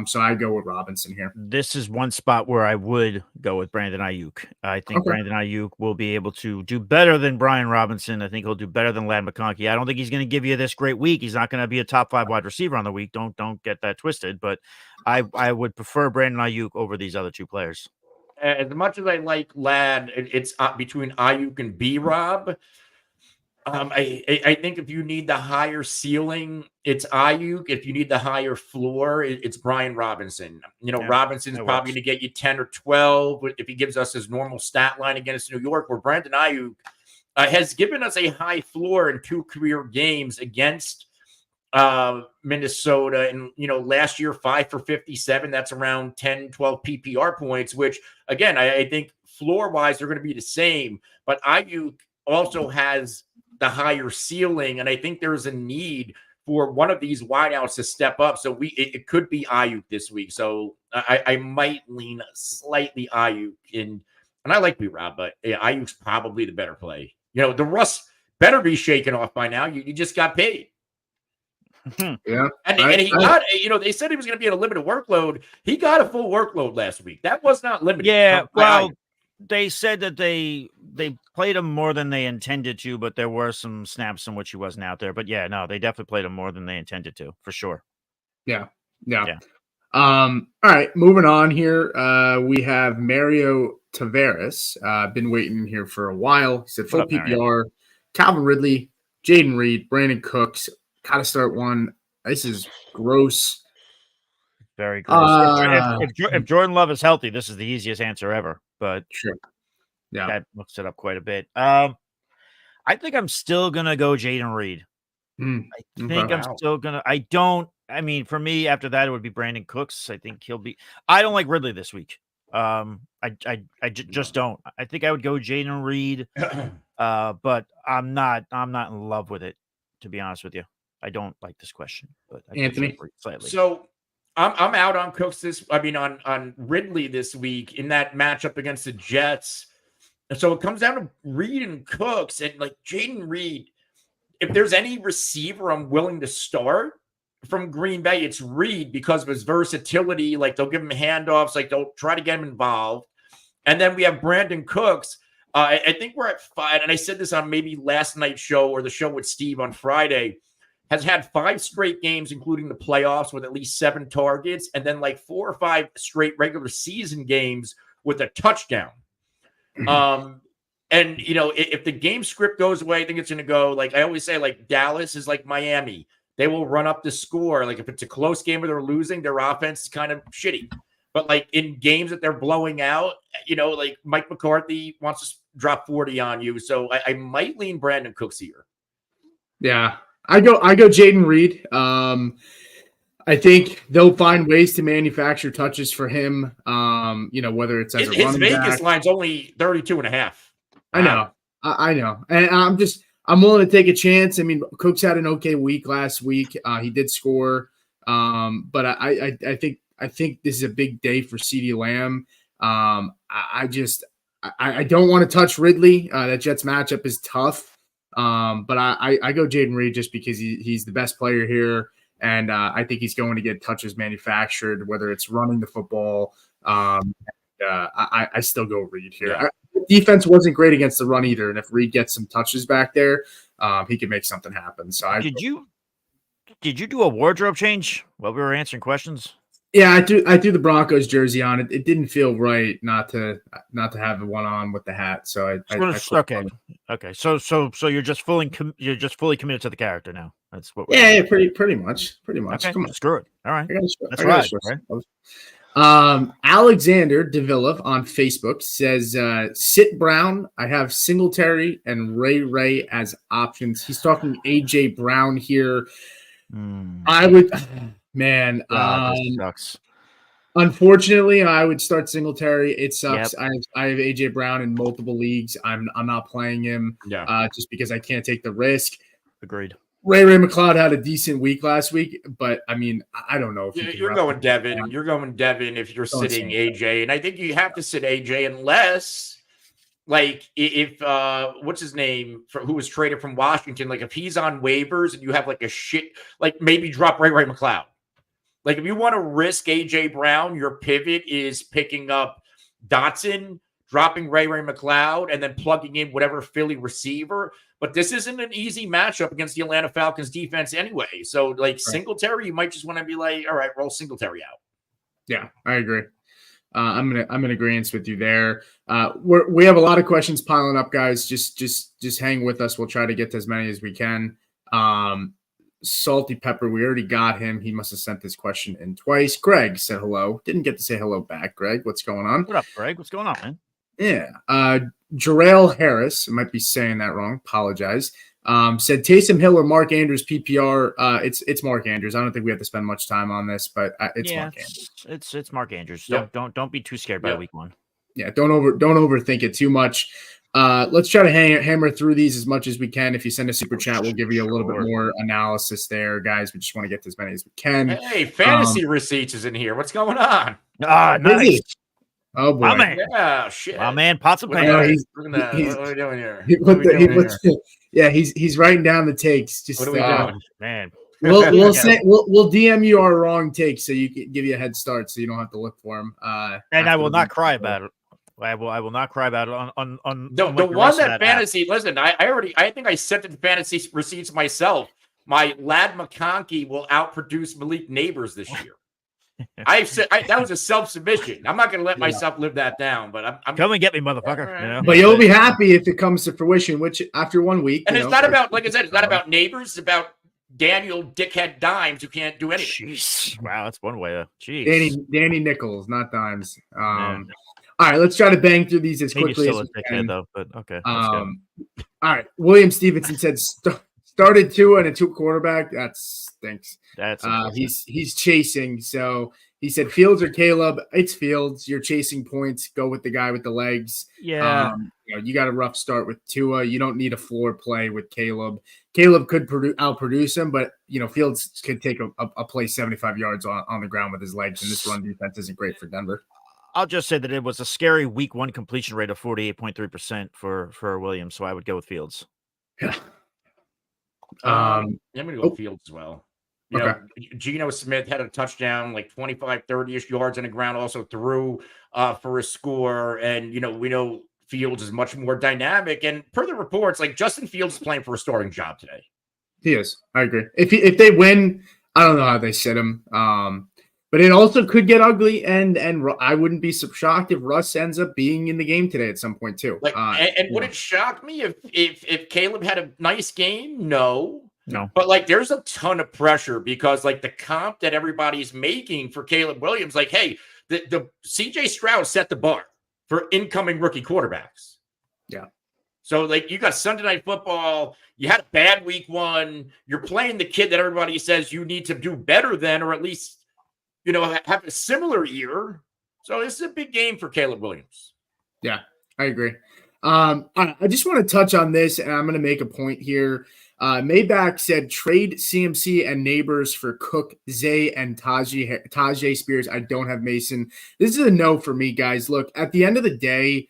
So I go with Robinson here. This is one spot where I would go with Brandon Ayuk. I think Brandon Ayuk will be able to do better than Brian Robinson. I think he'll do better than Ladd McConkey. I don't think he's going to give you this great week. He's not going to be a top 5 wide receiver on the week. Don't get that twisted. But I would prefer Brandon Ayuk over these other 2 players. As much as I like Ladd, it's between Ayuk and B-Rob. I think if you need the higher ceiling, it's Ayuk. If you need the higher floor, it's Brian Robinson. Robinson's probably going to get you 10 or 12 if he gives us his normal stat line against New York, where Brandon Ayuk has given us a high floor in 2 career games against Minnesota. And, last year, 5 for 57. That's around 10, 12 PPR points, which, again, I think floor-wise, they're going to be the same. But Ayuk also has the higher ceiling, and I think there's a need for one of these wideouts to step up. So it could be Ayuk this week. So I might lean slightly Ayuk in, and I like B-Rob, but Ayuk's probably the better play. The rust better be shaken off by now. You just got paid. Yeah, and he got. They said he was going to be at a limited workload. He got a full workload last week. That was not limited. Yeah, well, they said that they played him more than they intended to, but there were some snaps in which he wasn't out there. But yeah, no, they definitely played him more than they intended to, for sure. Yeah. All right, moving on here. We have Mario Tavares. Been waiting here for a while. He said full PPR. Mario? Calvin Ridley, Jaden Reed, Brandon Cooks. Got to start one. This is gross. Very gross. If Jordan Love is healthy, this is the easiest answer ever. But sure, yeah, that looks it up quite a bit. I think I'm still gonna go Jaden Reed. I think I'm still gonna. I mean, for me, after that, it would be Brandon Cooks. I think he'll be. I don't like Ridley this week. I just don't. I think I would go Jaden Reed, but I'm not in love with it, to be honest with you. I don't like this question, but Anthony, slightly. So I'm out on Cooks on Ridley this week in that matchup against the Jets. And so it comes down to Reed and Cooks, and like Jaden Reed. If there's any receiver I'm willing to start from Green Bay, it's Reed because of his versatility. Like they'll give him handoffs, like they'll try to get him involved. And then we have Brandon Cooks. I think we're at 5, and I said this on maybe last night's show or the show with Steve on Friday. Has had 5 straight games, including the playoffs, with at least 7 targets, and then like 4 or 5 straight regular season games with a touchdown. And if the game script goes away, I think it's going to go like I always say, like Dallas is like Miami. They will run up the score. Like if it's a close game where they're losing, their offense is kind of shitty. But like in games that they're blowing out, like Mike McCarthy wants to drop 40 on you. So I might lean Brandon Cooks here. Yeah. I go Jaden Reed. I think they'll find ways to manufacture touches for him. Whether it's as a running back. His Vegas line's only 32.5. I know. I know. And I'm willing to take a chance. I mean, Cooks had an okay week last week. He did score. But I think this is a big day for CeeDee Lamb. I don't want to touch Ridley. That Jets matchup is tough. But I go Jaden Reed just because he's the best player here, and I think he's going to get touches manufactured, whether it's running the football. I still go Reed here. Yeah. Defense wasn't great against the run either, and if Reed gets some touches back there, he can make something happen. So did you do a wardrobe change while we were answering questions? Yeah, I threw the Broncos jersey on. It didn't feel right not to have the one on with the hat. So okay. So you're just fully committed to the character now. That's what. Yeah, pretty much. Okay, Come on, screw it. All right, that's right. Alexander Davila on Facebook says, sit Brown. I have Singletary and Ray as options. He's talking AJ Brown here. I would, man, this sucks. Unfortunately, I would start Singletary. It sucks. Yep. I have AJ Brown in multiple leagues. I'm not playing him just because I can't take the risk. Agreed. Ray McLeod had a decent week last week, but I mean, I don't know if you're going Devin. You're going Devin if you're sitting AJ, and I think you have to sit AJ unless, like, if what's his name who was traded from Washington, like if he's on waivers and you have like a shit, like maybe drop Ray McLeod. Like if you want to risk AJ Brown, your pivot is picking up Dotson, dropping Ray McLeod, and then plugging in whatever Philly receiver. But this isn't an easy matchup against the Atlanta Falcons defense anyway. So, like, Singletary, you might just want to be like, all right, roll Singletary out. Yeah, I agree. I'm in agreement with you there. We have a lot of questions piling up, guys. Just hang with us. We'll try to get to as many as we can. Salty Pepper, we already got him. He must have sent this question in twice. Greg said hello. Didn't get to say hello back. Greg, what's going on? What up, Greg? What's going on, man? Yeah. Jarrell Harris, I might be saying that wrong. Apologize. Said Taysom Hill or Mark Andrews PPR. It's Mark Andrews. I don't think we have to spend much time on this, but it's Mark Andrews. It's Mark Andrews. Yep. Don't be too scared by week one. Yeah, don't overthink it too much. Let's try to hammer through these as much as we can. If you send a super chat, we'll give you a little bit more analysis there, guys. We just want to get to as many as we can. Hey, fantasy receipts is in here. What's going on? Nice. Oh boy! My man. Yeah, shit. My man, pots of pain. What are we doing here? He's writing down the takes. Just what are we doing, man? We'll DM you our wrong takes so you can give you a head start, so you don't have to look for them. And I will not cry about it. I will not cry about it on the one that fantasy. App. Listen, I think I sent the fantasy receipts myself. My Lad McConkey will outproduce Malik Neighbors this year. I said that was a self-submission. I'm not going to let myself live that down, but I'm come and get me, motherfucker. You know? But you'll be happy if it comes to fruition, which after 1 week. And it's not about, like I said, it's not about Neighbors. It's about Daniel Dickhead Dimes who can't do anything. Jeez. Wow, that's one way to. Jeez. Danny Nichols, not Dimes. All right, let's try to bang through these as quickly as we can. Though, but okay. All right, William Stevenson said started Tua and a 2 quarterback. That stinks. That's he's chasing. So he said Fields or Caleb. It's Fields. You're chasing points. Go with the guy with the legs. Yeah. You got a rough start with Tua. You don't need a floor play with Caleb. Caleb could outproduce him, but Fields could take a play 75 yards on the ground with his legs, and this run defense isn't great for Denver. I'll just say that it was a scary week 1 completion rate of 48.3% for Williams, so I would go with Fields. Yeah. I'm going to go Fields as well. You know, Geno Smith had a touchdown, like 25, 30-ish yards on the ground, also threw for a score. And, we know Fields is much more dynamic. And per the reports, like Justin Fields is playing for a starting job today. He is. I agree. If they win, I don't know how they sit him. But it also could get ugly, and I wouldn't be shocked if Russ ends up being in the game today at some point too. Would it shock me if Caleb had a nice game? No. No. But there's a ton of pressure because the comp that everybody's making for Caleb Williams, hey, the CJ Stroud set the bar for incoming rookie quarterbacks. Yeah. So you got Sunday Night Football. You had a bad week 1. You're playing the kid that everybody says you need to do better than, or at least have a similar year. So this is a big game for Caleb Williams. Yeah, I agree. I just want to touch on this, and I'm going to make a point here. Maybach said trade CMC and Neighbors for Cook, Zay, and Tajay Spears. I don't have Mason. This is a no for me, guys. Look, at the end of the day,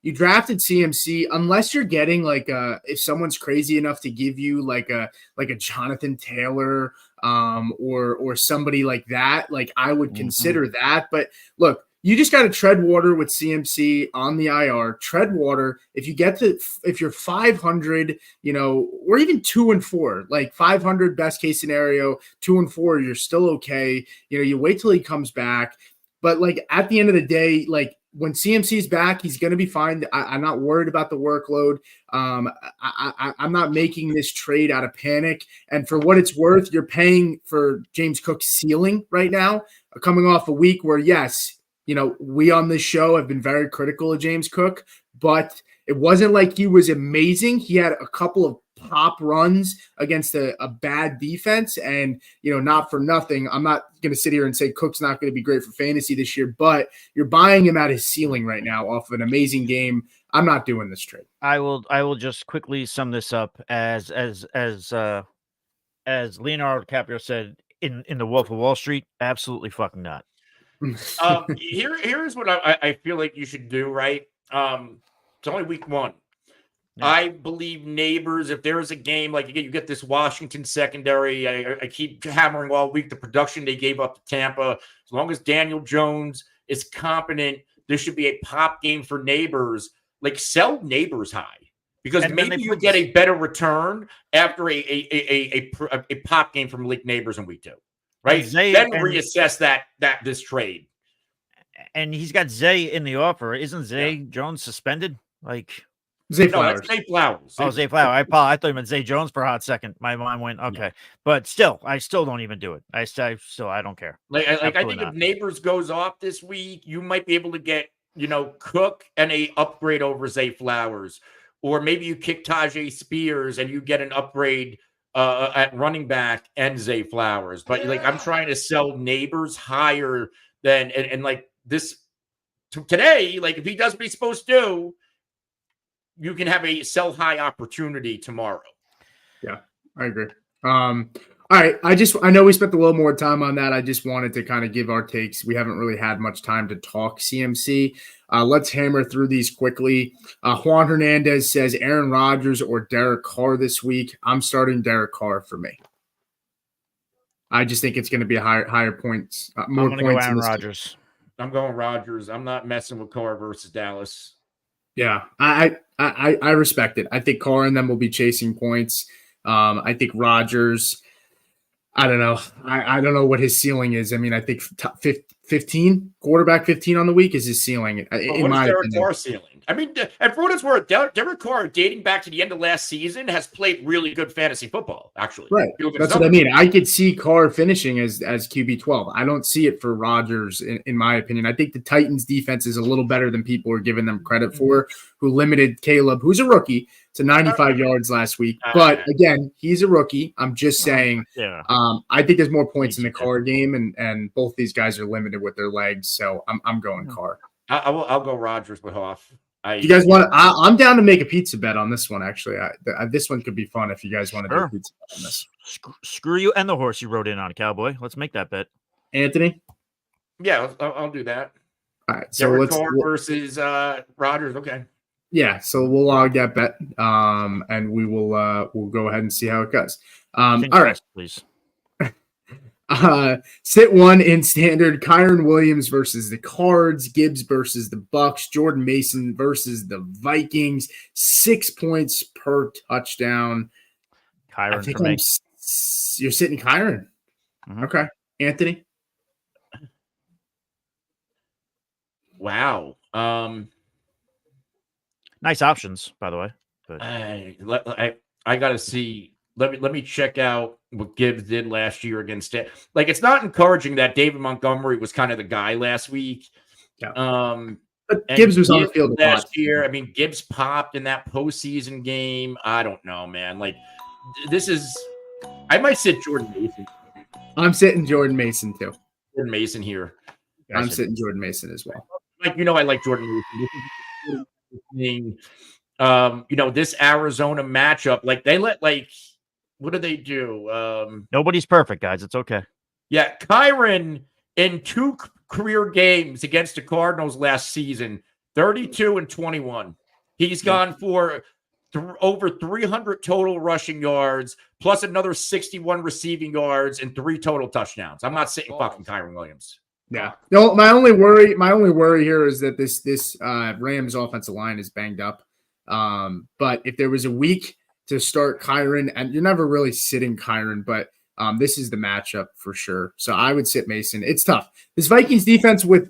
you drafted CMC unless you're getting if someone's crazy enough to give you like a Jonathan Taylor or somebody like that. I would consider that. But look, you just got to tread water with CMC on the IR. Tread water. If you're 500, or even 2-4, 500 best case scenario, 2-4, you're still okay. You wait till he comes back. But at the end of the day, when CMC's back, he's going to be fine. I'm not worried about the workload. I'm not making this trade out of panic. And for what it's worth, you're paying for James Cook's ceiling right now, coming off a week where, yes, we on this show have been very critical of James Cook, but it wasn't like he was amazing. He had a couple of pop runs against a bad defense. And, not for nothing, I'm not going to sit here and say Cook's not going to be great for fantasy this year, but you're buying him at his ceiling right now off of an amazing game. I'm not doing this trade. I will just quickly sum this up as Leonardo DiCaprio said in The Wolf of Wall Street. Absolutely fucking not. Here's what I feel like you should do, right? It's only week 1. Yeah. I believe Neighbors, if there is a game, like you get this Washington secondary, I keep hammering all week the production they gave up to Tampa. As long as Daniel Jones is competent, there should be a pop game for Neighbors. Like, sell Neighbors high. Because maybe you get a better return after a pop game from Malik Neighbors in week 2. Right? Then reassess this trade. And he's got Zay in the offer. Isn't Zay Jones suspended? Zay Flowers. That's Zay Flowers. Zay Flowers. I thought you meant Zay Jones for a hot second. My mind went, okay. Yeah. But still, I still don't even do it. I don't care. I think if Neighbors goes off this week, you might be able to get, Cook and a upgrade over Zay Flowers. Or maybe you kick Tajay Spears and you get an upgrade at running back and Zay Flowers. But I'm trying to sell Neighbors higher than and this today, if he does what he's supposed to do, you can have a sell high opportunity tomorrow. Yeah, I agree. All right. I know we spent a little more time on that. I just wanted to kind of give our takes. We haven't really had much time to talk CMC. Let's hammer through these quickly. Juan Hernandez says Aaron Rodgers or Derek Carr this week. I'm starting Derek Carr for me. I just think it's going to be higher points, more points. Go Aaron Rodgers. I'm going Rodgers. I'm not messing with Carr versus Dallas. Yeah, I respect it. I think Carr and them will be chasing points. I think Rodgers, I don't know. I don't know what his ceiling is. I mean, I think top 15, quarterback 15 on the week is his ceiling. What is Derek Carr's ceiling? I mean, and for what it's worth, Derek Carr, dating back to the end of last season, has played really good fantasy football, actually. Right. That's what I mean. I could see Carr finishing as QB 12. I don't see it for Rodgers, in my opinion. I think the Titans' defense is a little better than people are giving them credit for, who limited Caleb, who's a rookie, to 95 yards last week. But, again, he's a rookie. I'm just saying I think there's more points in the Carr game, and both these guys are limited with their legs, so I'm going Carr. I'll go Rodgers with Hoff. You guys want? I'm down to make a pizza bet on this one. Actually, this one could be fun if you guys want to do a pizza bet on this. Screw you and the horse you rode in on, Cowboy. Let's make that bet, Anthony. Yeah, I'll do that. All right, so Derek Carr versus Rodgers. Okay. Yeah, so we'll log that bet, and we'll go ahead and see how it goes. All right, please. Sit one in standard. Kyron Williams versus the Cards. Gibbs versus the Bucks. Jordan Mason versus the Vikings. 6 points per touchdown. Kyron for me. You're sitting Kyron. Mm-hmm. Okay, Anthony. Wow. Nice options, by the way. But I got to see. Let me check out what Gibbs did last year against it. It's not encouraging that David Montgomery was kind of the guy last week. Yeah. But Gibbs was on the field last year. I mean, Gibbs popped in that postseason game. I don't know, man. This is. I might sit Jordan Mason. I'm sitting Jordan Mason too. Jordan Mason here. I'm sitting Jordan Mason as well. I like Jordan Mason. This Arizona matchup, they let what do they do? Nobody's perfect, guys. It's okay. Yeah, Kyron in 2 career games against the Cardinals last season, 32 and 21. He's gone for over 300 total rushing yards, plus another 61 receiving yards and 3 total touchdowns. I'm not sitting fucking Kyron Williams. Yeah. No, my only worry here is that this Rams offensive line is banged up. But if there was a week to start Kyron, and you're never really sitting Kyron, but this is the matchup for sure. So I would sit Mason. It's tough. This Vikings defense with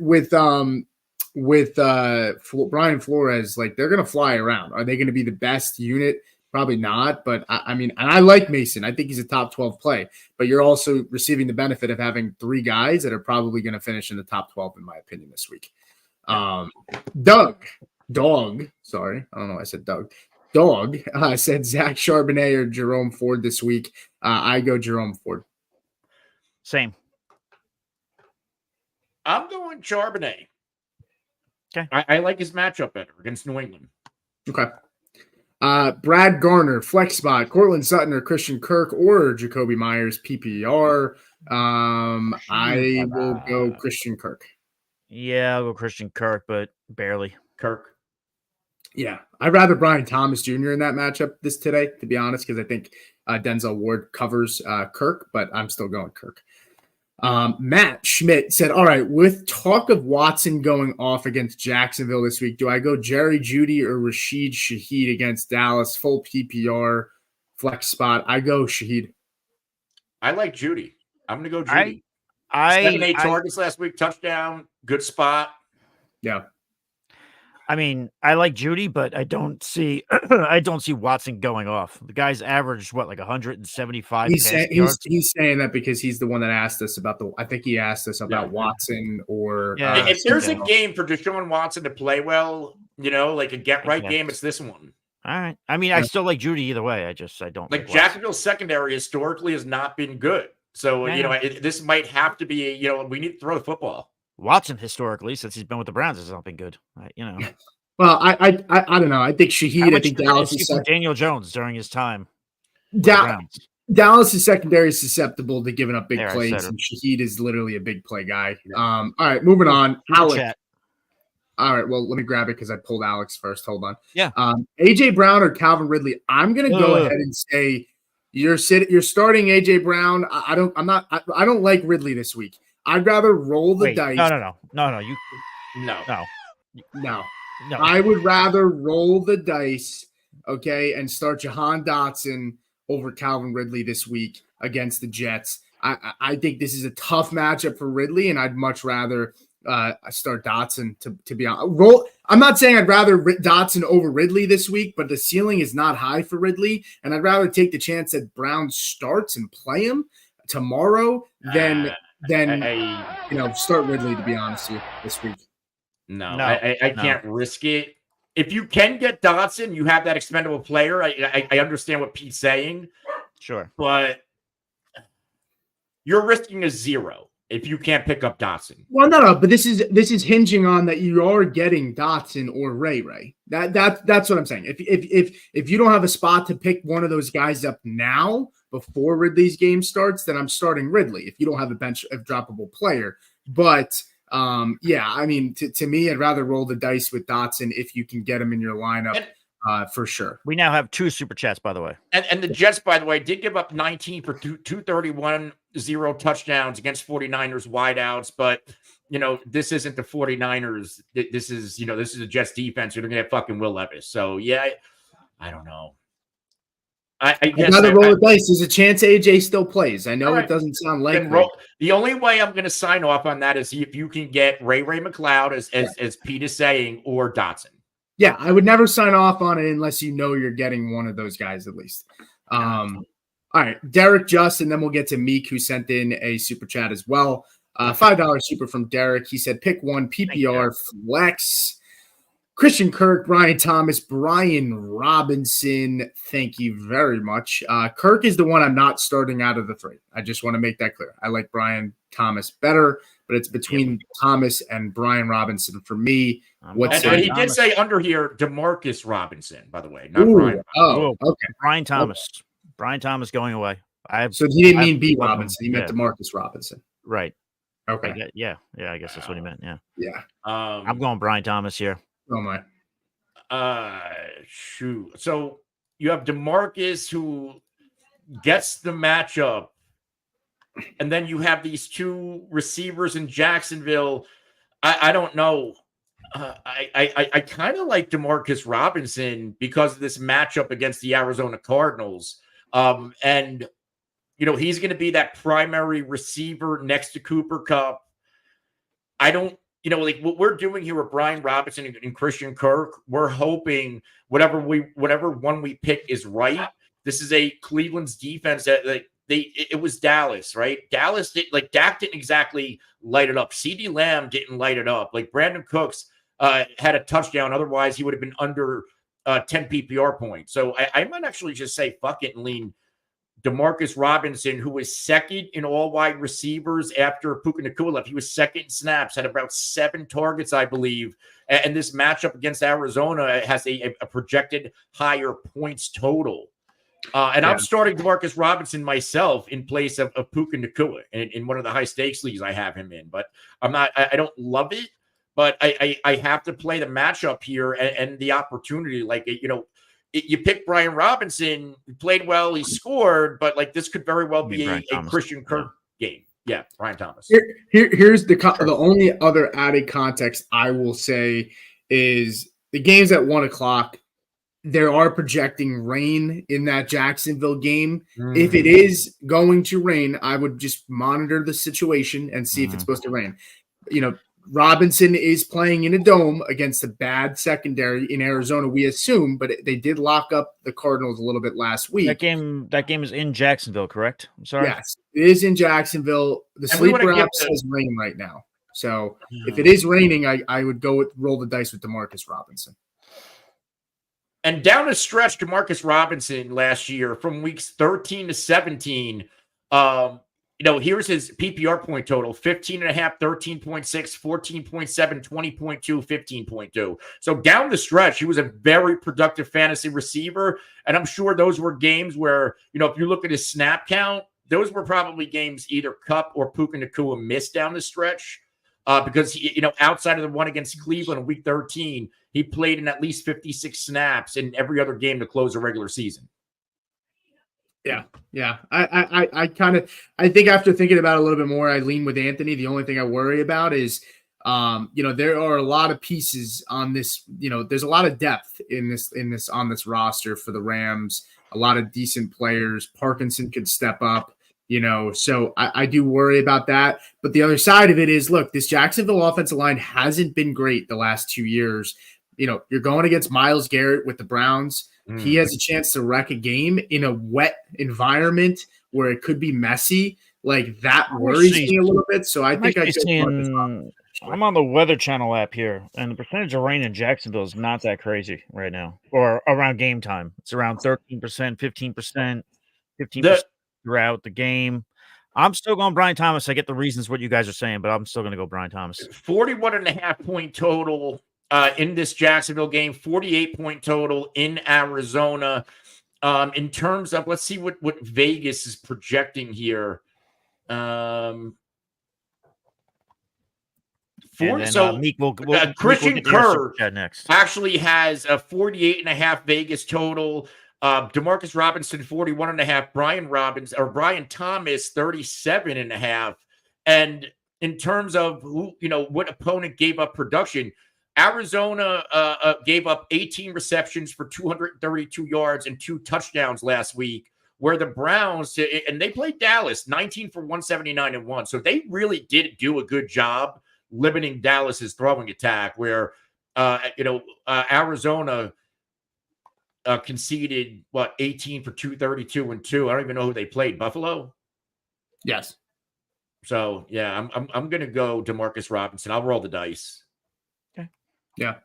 with Brian Flores, like they're going to fly around. Are they going to be the best unit? Probably not. But I mean, and I like Mason. I think he's a top 12 play. But you're also receiving the benefit of having 3 guys that are probably going to finish in the top 12, in my opinion, this week. Dog. Sorry, I don't know why I said Doug. Dog said Zach Charbonnet or Jerome Ford this week. I go Jerome Ford. Same. I'm going Charbonnet. Okay. I like his matchup better against New England. Okay. Brad Garner, flex spot, Cortland Sutton or Christian Kirk or Jacoby Myers, PPR. I will go Christian Kirk. Yeah, I'll go Christian Kirk, but barely. Kirk. Yeah, I'd rather Brian Thomas Jr. in that matchup today, to be honest, because I think Denzel Ward covers Kirk, but I'm still going Kirk. Matt Schmidt said, all right, with talk of Watson going off against Jacksonville this week, do I go Jerry Jeudy or Rashid Shaheed against Dallas? Full PPR flex spot. I go Shaheed. I like Jeudy. I'm going to go Jeudy. 7-8 targets last week, touchdown, good spot. Yeah. I mean, I like Jeudy, but I don't see Watson going off. The guy's averaged like 175 yards. He's saying that because he's the one that asked us about I think he asked us about Watson or if there's a game for Deshaun Watson to play well, like a get right game, it's this one. All right. I mean, I still like Jeudy either way. I don't like Jacksonville's secondary historically has not been good. So, this might have to be, we need to throw the football. Watson historically, since he's been with the Browns, has not been good. Well, I don't know. I think Shaheed. I think Dallas is Daniel Jones during his time. Dallas' secondary is susceptible to giving up big plays, and Shaheed is literally a big play guy. All right, moving on. Alex. All right, well, let me grab it because I pulled Alex first. Hold on. Yeah. AJ Brown or Calvin Ridley? I'm gonna go ahead and say you're starting AJ Brown. I don't like Ridley this week. I'd rather roll the dice. No. I would rather roll the dice, okay, and start Jahan Dotson over Calvin Ridley this week against the Jets. I think this is a tough matchup for Ridley, and I'd much rather start Dotson to be on. I'm not saying I'd rather Dotson over Ridley this week, but the ceiling is not high for Ridley, and I'd rather take the chance that Brown starts and play him tomorrow than start Ridley, to be honest with you, this week. No, I can't risk it. If you can get Dotson, you have that expendable player. I understand what Pete's saying. Sure. But you're risking a 0 if you can't pick up Dotson. Well, no, but this is hinging on that you are getting Dotson or Ray. That's what I'm saying. If you don't have a spot to pick one of those guys up now before Ridley's game starts, then I'm starting Ridley if you don't have a droppable player. But I mean, to me, I'd rather roll the dice with Dotson if you can get him in your lineup for sure. We now have 2 super chats, by the way. And the Jets, by the way, did give up 19 for 231, 0 touchdowns against 49ers wideouts. But, this isn't the 49ers. This is a Jets defense. You're going to get fucking Will Levis. So, yeah, I don't know. I guess rather roll the dice. There's a chance AJ still plays. I know it doesn't sound like the only way I'm going to sign off on that is if you can get Ray McLeod, as Pete is saying, or Dotson. Yeah, I would never sign off on it unless you're getting one of those guys at least. All right, Derek Just, and then we'll get to Meek, who sent in a super chat as well. $5 super from Derek. He said, pick one PPR flex. Christian Kirk, Brian Thomas, Brian Robinson. Thank you very much. Kirk is the one I'm not starting out of the 3. I just want to make that clear. I like Brian Thomas better, but it's between Thomas and Brian Robinson for me. He did say under here, DeMarcus Robinson, by the way, not Brian. Oh, okay. Brian Thomas. Okay. Brian Thomas going away. So he didn't mean B. Robinson. He meant DeMarcus Robinson. Right. Okay. I guess that's what he meant. Yeah. Yeah. I'm going Brian Thomas here. Oh my. Shoot. So you have DeMarcus who gets the matchup, and then you have these 2 receivers in Jacksonville. I don't know. I kind of like DeMarcus Robinson because of this matchup against the Arizona Cardinals. And he's going to be that primary receiver next to Cooper Kupp. I don't like what we're doing here with Brian Robinson and Christian Kirk, we're hoping whatever one we pick is right. This is a Cleveland's defense that it was Dallas, right? Dallas Dak didn't exactly light it up. CeeDee Lamb didn't light it up. Like Brandon Cooks had a touchdown. Otherwise, he would have been under 10 PPR points. So I might actually just say fuck it and lean Demarcus Robinson, who was second in all wide receivers after Puka Nacua left. He was second in snaps, had about 7 targets, I believe. And this matchup against Arizona has a projected higher points total. And I'm starting Demarcus Robinson myself in place of Puka Nacua in one of the high stakes leagues I have him in. But I don't love it, but I have to play the matchup here and the opportunity. Like, you pick Brian Robinson, he played well, he scored, but like this could very well be a Christian Kirk game. Yeah, Brian Thomas. Here's the only other added context I will say is the game's at 1:00. There are projecting rain in that Jacksonville game. If it is going to rain, I would just monitor the situation and see if it's supposed to rain. Robinson is playing in a dome against a bad secondary in Arizona, we assume, but they did lock up the Cardinals a little bit last week. That game is in Jacksonville, correct? I'm sorry. Yes, it is in Jacksonville. The sleeper app says rain right now. So if it is raining, I would roll the dice with Demarcus Robinson. And down the stretch, Demarcus Robinson last year from weeks 13 to 17, here's his PPR point total: 15.5, 13.6, 14.7, 20.2, 15.2. So down the stretch, he was a very productive fantasy receiver. And I'm sure those were games where, if you look at his snap count, those were probably games either Kupp or Puka Nacua missed down the stretch. Because he, outside of the one against Cleveland in week 13, he played in at least 56 snaps in every other game to close a regular season. Yeah. I think after thinking about it a little bit more, I lean with Anthony. The only thing I worry about is, there are a lot of pieces on this. There's a lot of depth in this on this roster for the Rams. A lot of decent players. Parkinson could step up. So I do worry about that. But the other side of it is, look, this Jacksonville offensive line hasn't been great the last 2 years. You're going against Myles Garrett with the Browns. He has a chance to wreck a game in a wet environment where it could be messy. Like, that worries me a little bit. So I think I'm on the Weather Channel app here, and the percentage of rain in Jacksonville is not that crazy right now, or around game time. It's around 13%, 15%, 15% throughout the game. I'm still going Brian Thomas. I get the reasons what you guys are saying, but I'm still going to go Brian Thomas. 41.5 point total in this Jacksonville game, 48 point total in Arizona. In terms of, let's see what Vegas is projecting here. Christian Kirk actually has a 48.5 Vegas total. Demarcus Robinson 41.5, Brian Thomas 37.5. And in terms of what opponent gave up production, Arizona gave up 18 receptions for 232 yards and 2 touchdowns last week, where the Browns, and they played Dallas 19 for 179 and 1. So they really did do a good job limiting Dallas's throwing attack, where Arizona conceded 18 for 232 and 2. I don't even know who they played. Buffalo? Yes. So yeah, I'm gonna go Demarcus Robinson. I'll roll the dice. Okay. Yeah.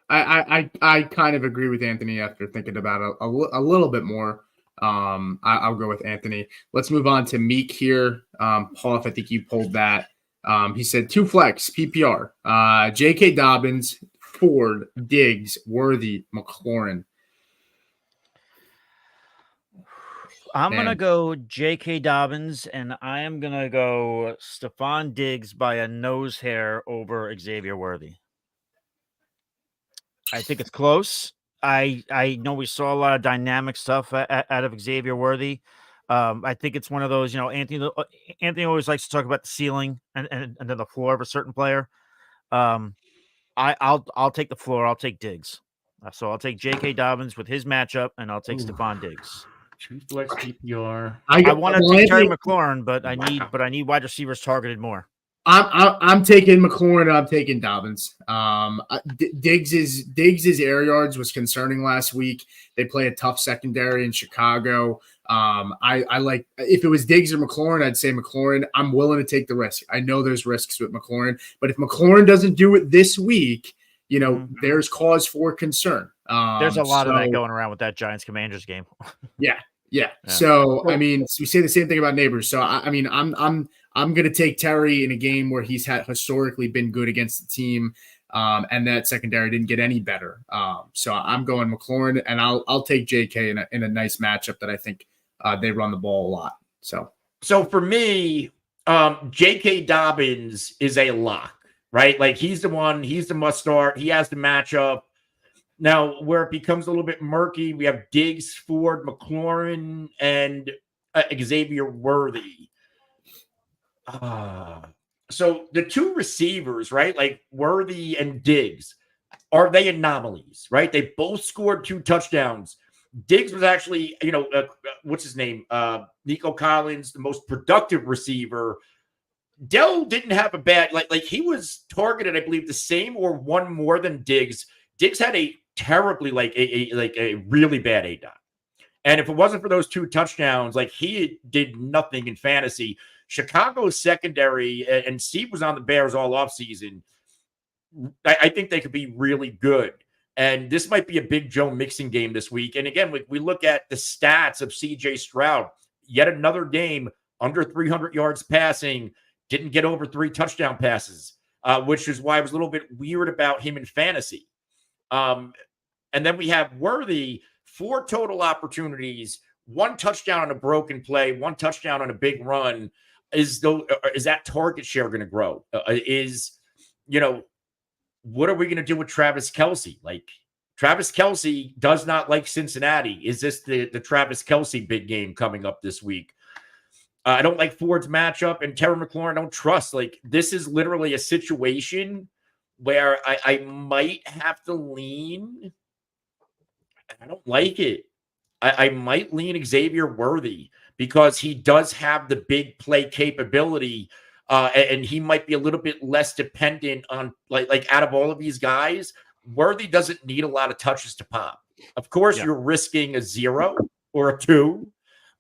I kind of agree with Anthony after thinking about it a little bit more. I'll go with Anthony. Let's move on to Meek here. Paul, if I think you pulled that. He said 2 flex PPR. J.K. Dobbins, Ford, Diggs, Worthy, McLaurin. I'm going to go J.K. Dobbins, and I am going to go Stephon Diggs by a nose hair over Xavier Worthy. I think it's close. I know we saw a lot of dynamic stuff out of Xavier Worthy. I think it's one of those, Anthony always likes to talk about the ceiling and then the floor of a certain player. I'll take the floor. I'll take Diggs. So I'll take J.K. Dobbins with his matchup, and I'll take Stephon Diggs. 2 flex PPR. I want to take Terry McLaurin, but I need wide receivers targeted more. I'm taking McLaurin. I'm taking Dobbins. Diggs's air yards was concerning last week. They play a tough secondary in Chicago. I like if it was Diggs or McLaurin, I'd say McLaurin. I'm willing to take the risk. I know there's risks with McLaurin, but if McLaurin doesn't do it this week, there's cause for concern. There's a lot of that going around with that Giants Commanders game. Yeah. So I mean, we say the same thing about Neighbors. So I'm going to take Terry in a game where he's historically been good against the team, and that secondary didn't get any better. So I'm going McLaurin, and I'll take JK in a nice matchup that I think they run the ball a lot. So for me, J.K. Dobbins is a lock, right? Like he's the must start. He has the matchup. Now, where it becomes a little bit murky, we have Diggs, Ford, McLaurin, and Xavier Worthy. So the two receivers, right? Like Worthy and Diggs, are they anomalies, right? They both scored 2 touchdowns. Diggs was actually, what's his name? Nico Collins, the most productive receiver. Dell didn't have a bad, like he was targeted, I believe, the same or one more than Diggs. Diggs had a terribly, a really bad ADOT. And if it wasn't for those 2 touchdowns, like he did nothing in fantasy. Chicago's secondary, and Steve was on the Bears all offseason. I think they could be really good. And this might be a big Joe Mixon game this week. And again, we look at the stats of CJ Stroud, yet another game under 300 yards passing, didn't get over 3 touchdown passes, which is why I was a little bit weird about him in fantasy. And then we have Worthy, 4 total opportunities, 1 touchdown on a broken play, 1 touchdown on a big run. Is that target share going to grow? What are we going to do with Travis Kelce? Like Travis Kelce does not like Cincinnati. Is this the Travis Kelce big game coming up this week? I don't like Ford's matchup, and Terry McLaurin I don't trust. Like this is literally a situation where I might have to lean. I don't like it. I might lean Xavier Worthy because he does have the big play capability, and he might be a little bit less dependent on like out of all of these guys. Worthy doesn't need a lot of touches to pop. Of course, you're risking a 0 or a 2,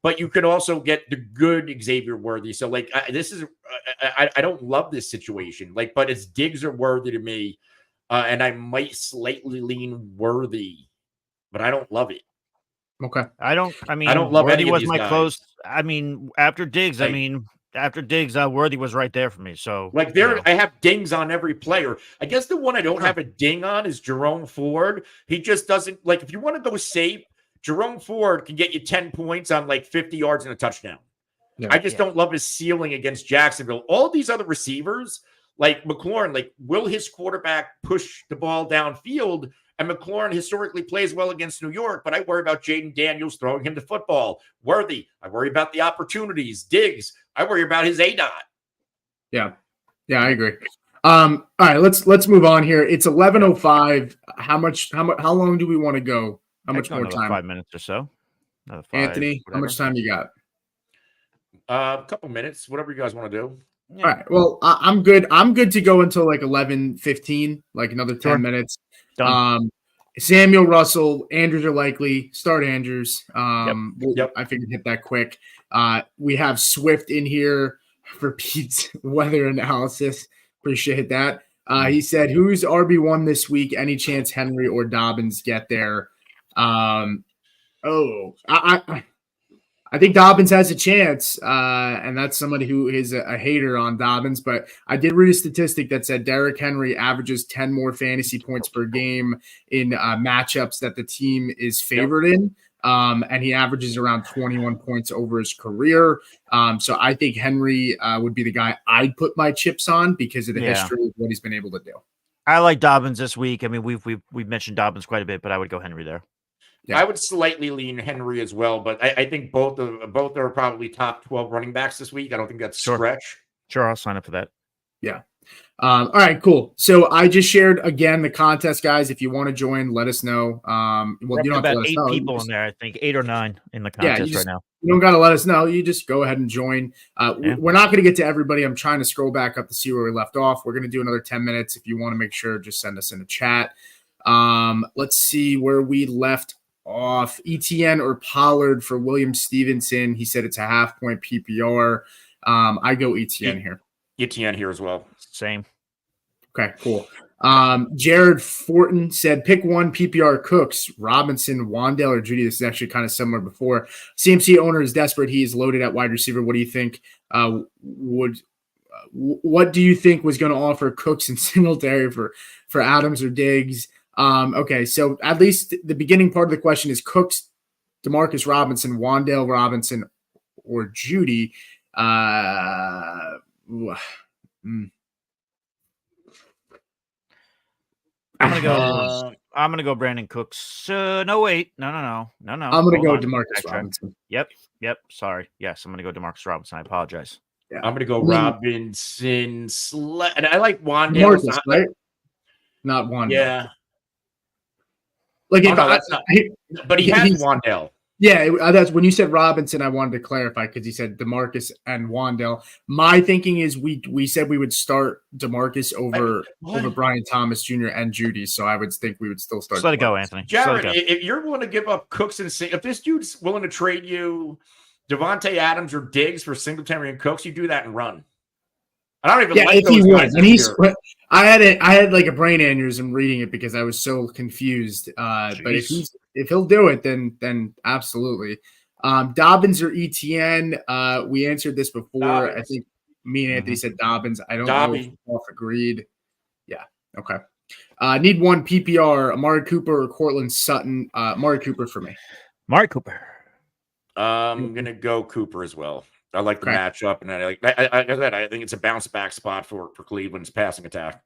but you can also get the good Xavier Worthy. So like I don't love this situation. Like, but it's Diggs or Worthy to me, and I might slightly lean Worthy, but I don't love it. Okay. I don't love Worthy any of these guys. Close. I mean, after Diggs, Worthy was right there for me. So like I have dings on every player. I guess the one I don't have a ding on is Jerome Ford. He just doesn't like, if you want to go safe, Jerome Ford can get you 10 points on like 50 yards and a touchdown. Yeah, I just don't love his ceiling against Jacksonville. All these other receivers, like McLaurin, like will his quarterback push the ball downfield? And McLaurin historically plays well against New York, but I worry about Jaden Daniels throwing him the football. Worthy, I worry about the opportunities. Diggs, I worry about his ADOT. Yeah, I agree. All right, let's move on here. It's 11:05. How long do we want to go? How much more time? 5 minutes or so. Anthony, whatever. How much time you got? A couple minutes, whatever you guys want to do. Yeah. All right. Well, I'm good. I'm good to go until like 11:15, like another 10 minutes. Done. Samuel Russell, Andrews are likely. Start Andrews. Yep. I figured hit that quick. We have Swift in here for Pete's weather analysis. Appreciate that. He said, "Who's RB1 this week? Any chance Henry or Dobbins get there?" I think Dobbins has a chance, and that's somebody who is a hater on Dobbins. But I did read a statistic that said Derrick Henry averages 10 more fantasy points per game in matchups that the team is favored in, and he averages around 21 points over his career. So I think Henry would be the guy I'd put my chips on because of the history of what he's been able to do. I like Dobbins this week. I mean, we've mentioned Dobbins quite a bit, but I would go Henry there. Yeah. I would slightly lean Henry as well, but I think both are probably top 12 running backs this week. I don't think that's a stretch. Sure, I'll sign up for that. Yeah. All right, cool. So I just shared again the contest, guys. If you want to join, let us know. Well, you don't have to about let us 8 know. people in there. I think 8 or 9 in the contest right now. You don't got to let us know. You just go ahead and join. We're not going to get to everybody. I'm trying to scroll back up to see where we left off. We're going to do another 10 minutes. If you want to make sure, just send us in the chat. Let's see where we left off. ETN or Pollard for William Stevenson. He said it's a half-point PPR. I go ETN here. ETN here as well. Same. Okay, cool. Jared Fortin said, pick one PPR Cooks, Robinson, Wandale, or Judy. This is actually kind of similar before. CMC owner is desperate. He is loaded at wide receiver. What do you think? What do you think was going to offer Cooks and Singletary for Adams or Diggs? Okay, so at least the beginning part of the question is Cooks, Demarcus Robinson, Wandale Robinson, or Judy. I'm gonna go Brandon Cooks. No, wait. No. I'm gonna go Demarcus Robinson. Yep. Sorry. Yes, I'm gonna go Demarcus Robinson. I apologize. Yeah. I'm gonna go Robinson. And I like Wandale. Demarcus, right? Not Wandale. Yeah. Like but he has Wandale. Yeah, that's when you said Robinson. I wanted to clarify because he said Demarcus and Wandale. My thinking is we said we would start Demarcus over Brian Thomas Jr. and Judy, so I would think we would still start. Just let it go, Anthony. Jared, if you're willing to give up Cooks and if this dude's willing to trade you Devontae Adams or Diggs for Singletary and Cooks, you do that and run. I don't even like those guys. And I had like a brain aneurysm reading it because I was so confused. But if he'll do it, then absolutely. Dobbins or ETN? We answered this before. Dobbins. I think me and Anthony said Dobbins. I don't know if we're off agreed. Yeah. Okay. Need one PPR: Amari Cooper or Cortland Sutton. Amari Cooper for me. Amari Cooper. I'm gonna go Cooper as well. I like the matchup, and I think it's a bounce back spot for Cleveland's passing attack.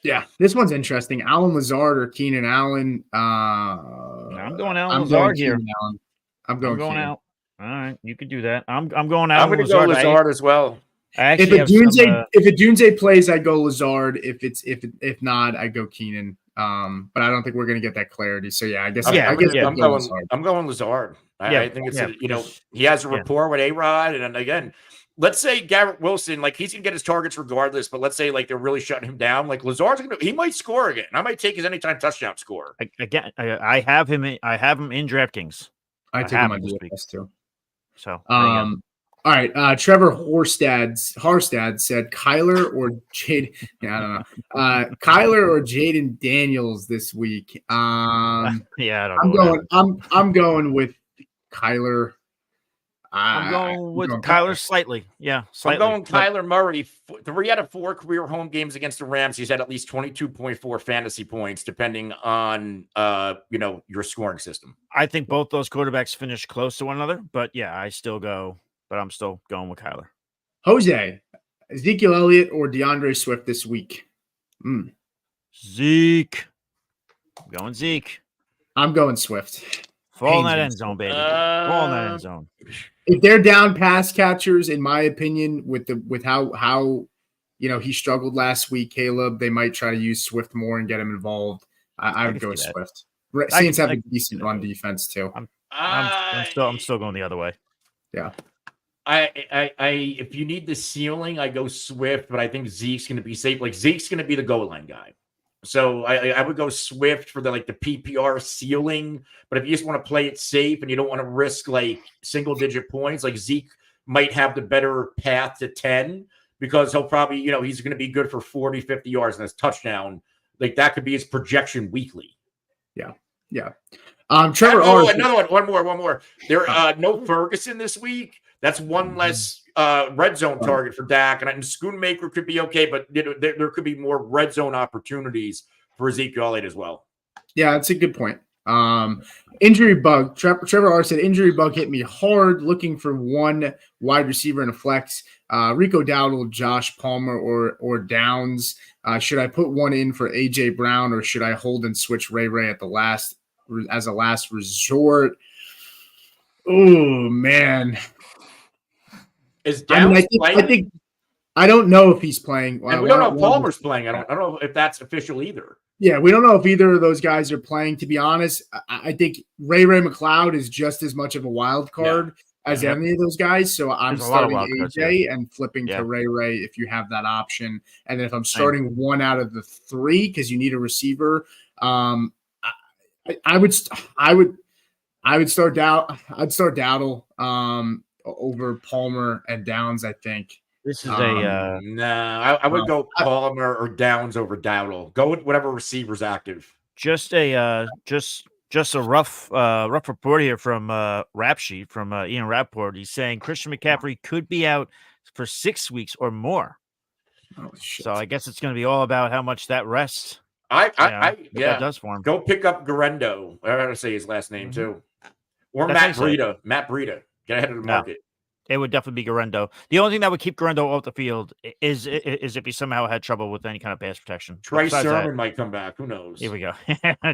Yeah, this one's interesting. Allen Lazard or Keenan Allen? I'm going Allen Lazard here. I'm going out. All right, you could do that. I'm going Allen. I'm going to go Lazard as well. If a Dunze plays, I go Lazard. If not, I go Keenan. But I don't think we're going to get that clarity. So yeah, I guess I'm going Lazard. I think it's he has a rapport with A-Rod, and again, let's say Garrett Wilson, like he's gonna get his targets regardless, but let's say like they're really shutting him down. Like Lazard's he might score again. I might take his anytime touchdown score. Again, I have him in DraftKings. I take him on DFS too. So all right. Trevor Harstad said Kyler or Jade. Yeah, I don't know. Kyler or Jaden Daniels this week. I don't know. I'm going with Kyler. I'm going with Kyler slightly. Yeah, slightly. I'm going Kyler Murray. 3 out of 4 career home games against the Rams, he's had at least 22.4 fantasy points, depending on your scoring system. I think both those quarterbacks finished close to one another, but yeah, I'm still going with Kyler. Jose, Ezekiel Elliott or DeAndre Swift this week? Zeke. I'm going Zeke. I'm going Swift. Fall in that end zone, baby. Fall in that end zone. If they're down pass catchers, in my opinion, with how he struggled last week, Caleb, they might try to use Swift more and get him involved. I would go Swift. Saints have a decent run defense too. I'm still going the other way. Yeah. If you need the ceiling, I go Swift, but I think Zeke's going to be safe. Like Zeke's going to be the goal line guy. So I would go Swift for the PPR ceiling, but if you just want to play it safe and you don't want to risk like single digit points, like Zeke might have the better path to 10 because he'll probably, he's going to be good for 40, 50 yards and his touchdown. Like that could be his projection weekly. Yeah. Yeah. Trevor R. Another one. One more. There no Ferguson this week. That's one less red zone target for Dak, and Schoonmaker could be okay, but there could be more red zone opportunities for Ezekiel Elliott as well. Yeah, that's a good point. Injury bug. Trevor R. said injury bug hit me hard. Looking for one wide receiver in a flex. Rico Dowdle, Josh Palmer, or Downs. Should I put one in for AJ Brown, or should I hold and switch Ray as a last resort? Oh man. Is Downs I don't know if he's playing. And we don't know if Palmer's playing. I don't know if that's official either. Yeah, we don't know if either of those guys are playing. To be honest, I think Ray McLeod is just as much of a wild card as any of those guys. So I'm starting AJ and flipping to Ray if you have that option. And then if I'm starting one out of the three because you need a receiver, I would start Dowdle over Palmer and Downs. I think. This is I would go Palmer or Downs over Dowdle. Go with whatever receiver's active. Just a rough report here from Rap Sheet from Ian Rapport. He's saying Christian McCaffrey could be out for 6 weeks or more. Oh, shit. So I guess it's going to be all about how much that rest. That does for him. Go pick up Garendo. I gotta say his last name too, or Matt Breida. Matt Breida. Get ahead of the market. It would definitely be Garendo. The only thing that would keep Garendo off the field is if he somehow had trouble with any kind of pass protection. Trey Sermon might come back. Who knows? Here we go.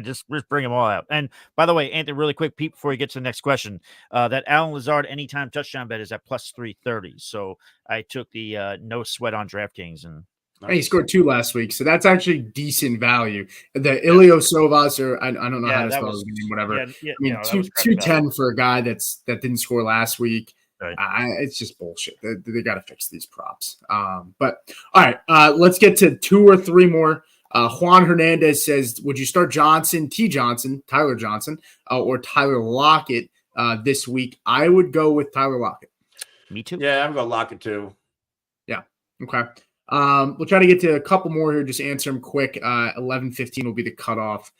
just bring them all out. And by the way, Anthony, really quick, Pete, before you get to the next question, that Alan Lazard anytime touchdown bet is at plus 330. So I took the no sweat on DraftKings and. He scored 2 last week, so that's actually decent value. The Ilyasovas, or I don't know how to spell his name, whatever. I mean, 210 for a guy that didn't score last week. Right. It's just bullshit. They got to fix these props. But all right, let's get to 2 or 3 more. Juan Hernandez says, "Would you start Tyler Johnson, or Tyler Lockett this week?" I would go with Tyler Lockett. Me too. Yeah, I'm gonna Lockett too. Yeah. Okay. We'll try to get to a couple more here. Just answer them quick. 11:15 will be the cutoff.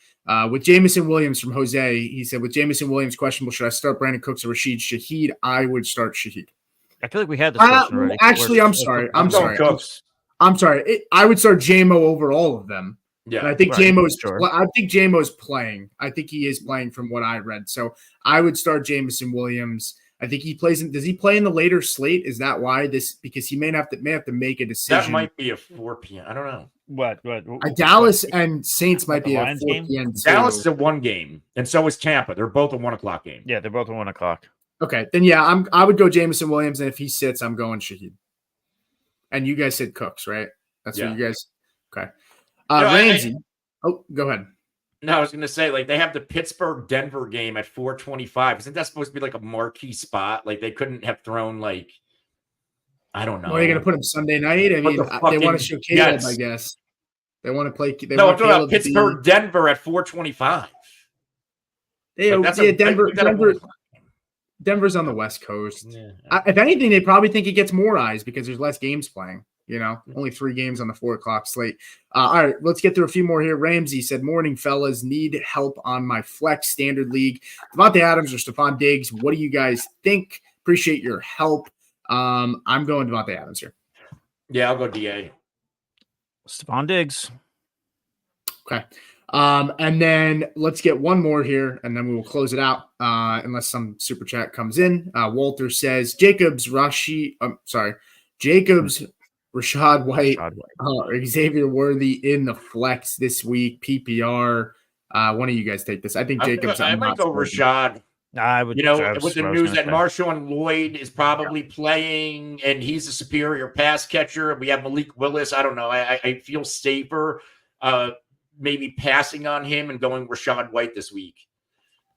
With Jamison Williams from Jose, he said, with Jamison Williams questionable, should I start Brandon Cooks or Rashid Shaheed? I would start Shaheed. I feel like we had this question already. Actually, I'm sorry. I'm sorry. I would start JMO over all of them. Yeah, and I think JMO's playing. I think he is playing from what I read. So I would start Jamison Williams. I think he plays in. Does he play in the later slate? Is that why this? Because he may have to make a decision. That might be a 4 p.m. I don't know. What Dallas and Saints might be a 4 p.m. Dallas is a 1 game, and so is Tampa. They're both a 1 o'clock game. Yeah, they're both a 1 o'clock. Okay, then yeah, I would go Jamison Williams, and if he sits, I'm going Shaheed. And you guys said Cooks, right? That's what you guys. Okay, Ramsey. Go ahead. No, I was going to say, like, they have the Pittsburgh-Denver game at 4:25. Isn't that supposed to be like a marquee spot? Like, they couldn't have thrown, like, I don't know. Well, are you going to put him Sunday night? I mean, they want to show Caleb, I guess. They want to play. I'm talking about Pittsburgh-Denver at 4:25. Denver's on the West Coast. Yeah. If anything, they probably think it gets more eyes because there's less games playing. Only 3 games on the 4 o'clock slate. All right, let's get through a few more here. Ramsey said, "Morning, fellas. Need help on my flex standard league. Devontae Adams or Stephon Diggs. What do you guys think? Appreciate your help." I'm going Devontae Adams here. Yeah, I'll go DA. Stephon Diggs. Okay. And then let's get one more here, and then we will close it out unless some super chat comes in. Walter says, Jacobs, Rashad White, Xavier Worthy in the flex this week, PPR. One of you guys take this. I think Jacobs. I might go Rashad. I would. With the news that Marshawn Lloyd is probably playing and he's a superior pass catcher. We have Malik Willis. I don't know. I feel safer maybe passing on him and going Rashad White this week.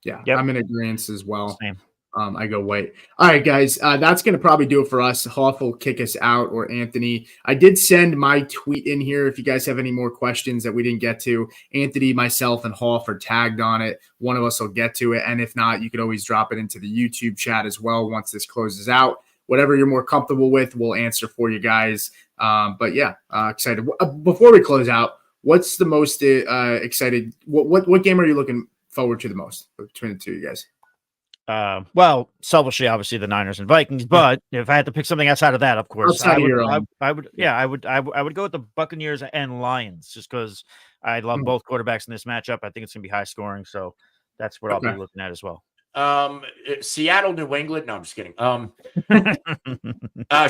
Yeah, I'm in agreement as well. Same. I go White. All right, guys. That's going to probably do it for us. Hoff will kick us out, or Anthony. I did send my tweet in here. If you guys have any more questions that we didn't get to, Anthony, myself, and Hoff are tagged on it. One of us will get to it. And if not, you could always drop it into the YouTube chat as well once this closes out. Whatever you're more comfortable with, we'll answer for you guys. But yeah, excited. Before we close out, what's the most excited? What game are you looking forward to the most between the two of you guys? Well, selfishly, obviously the Niners and Vikings, but if I had to pick something outside of that, of course, I would go with the Buccaneers and Lions just because I love both quarterbacks in this matchup. I think it's going to be high scoring. So that's what I'll be looking at as well. Seattle, New England. No, I'm just kidding.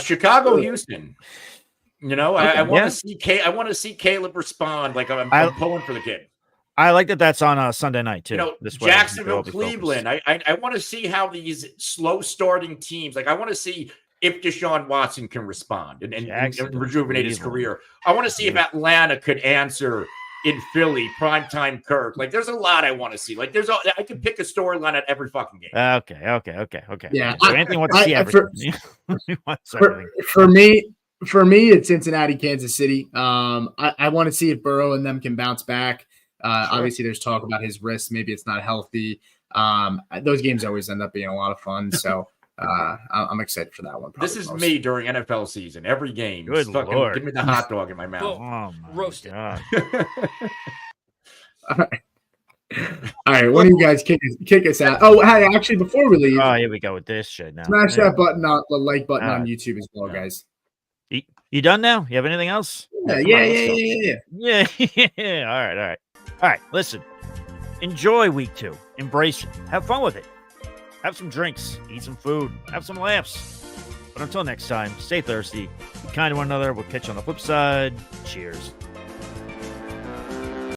Chicago, Houston. I want to see Caleb respond. Like I'm pulling for the kid. I like that that's on a Sunday night, too. Jacksonville, Cleveland. I want to see how these slow starting teams, like I want to see if Deshaun Watson can respond and rejuvenate his career. I want to see if Atlanta could answer in Philly, primetime Kirk. Like, there's a lot I want to see. Like, I can pick a storyline at every fucking game. Okay. Yeah. So Anthony wants to see everything. For me, it's Cincinnati, Kansas City. I want to see if Burrow and them can bounce back. Obviously, there's talk about his wrist. Maybe it's not healthy. Those games always end up being a lot of fun. So I'm excited for that one. This is me during NFL season. Every game. Good Lord. Give me the hot dog in my mouth. Roast it. All right. One of you guys kick us out. Oh, hey, actually, before we leave. Oh, here we go with this shit now. Smash that button on the like button on YouTube as well, guys. You done now? You have anything else? Yeah. All right. Listen, enjoy week 2. Embrace it. Have fun with it. Have some drinks. Eat some food. Have some laughs. But until next time, stay thirsty. Be kind to one another. We'll catch you on the flip side. Cheers.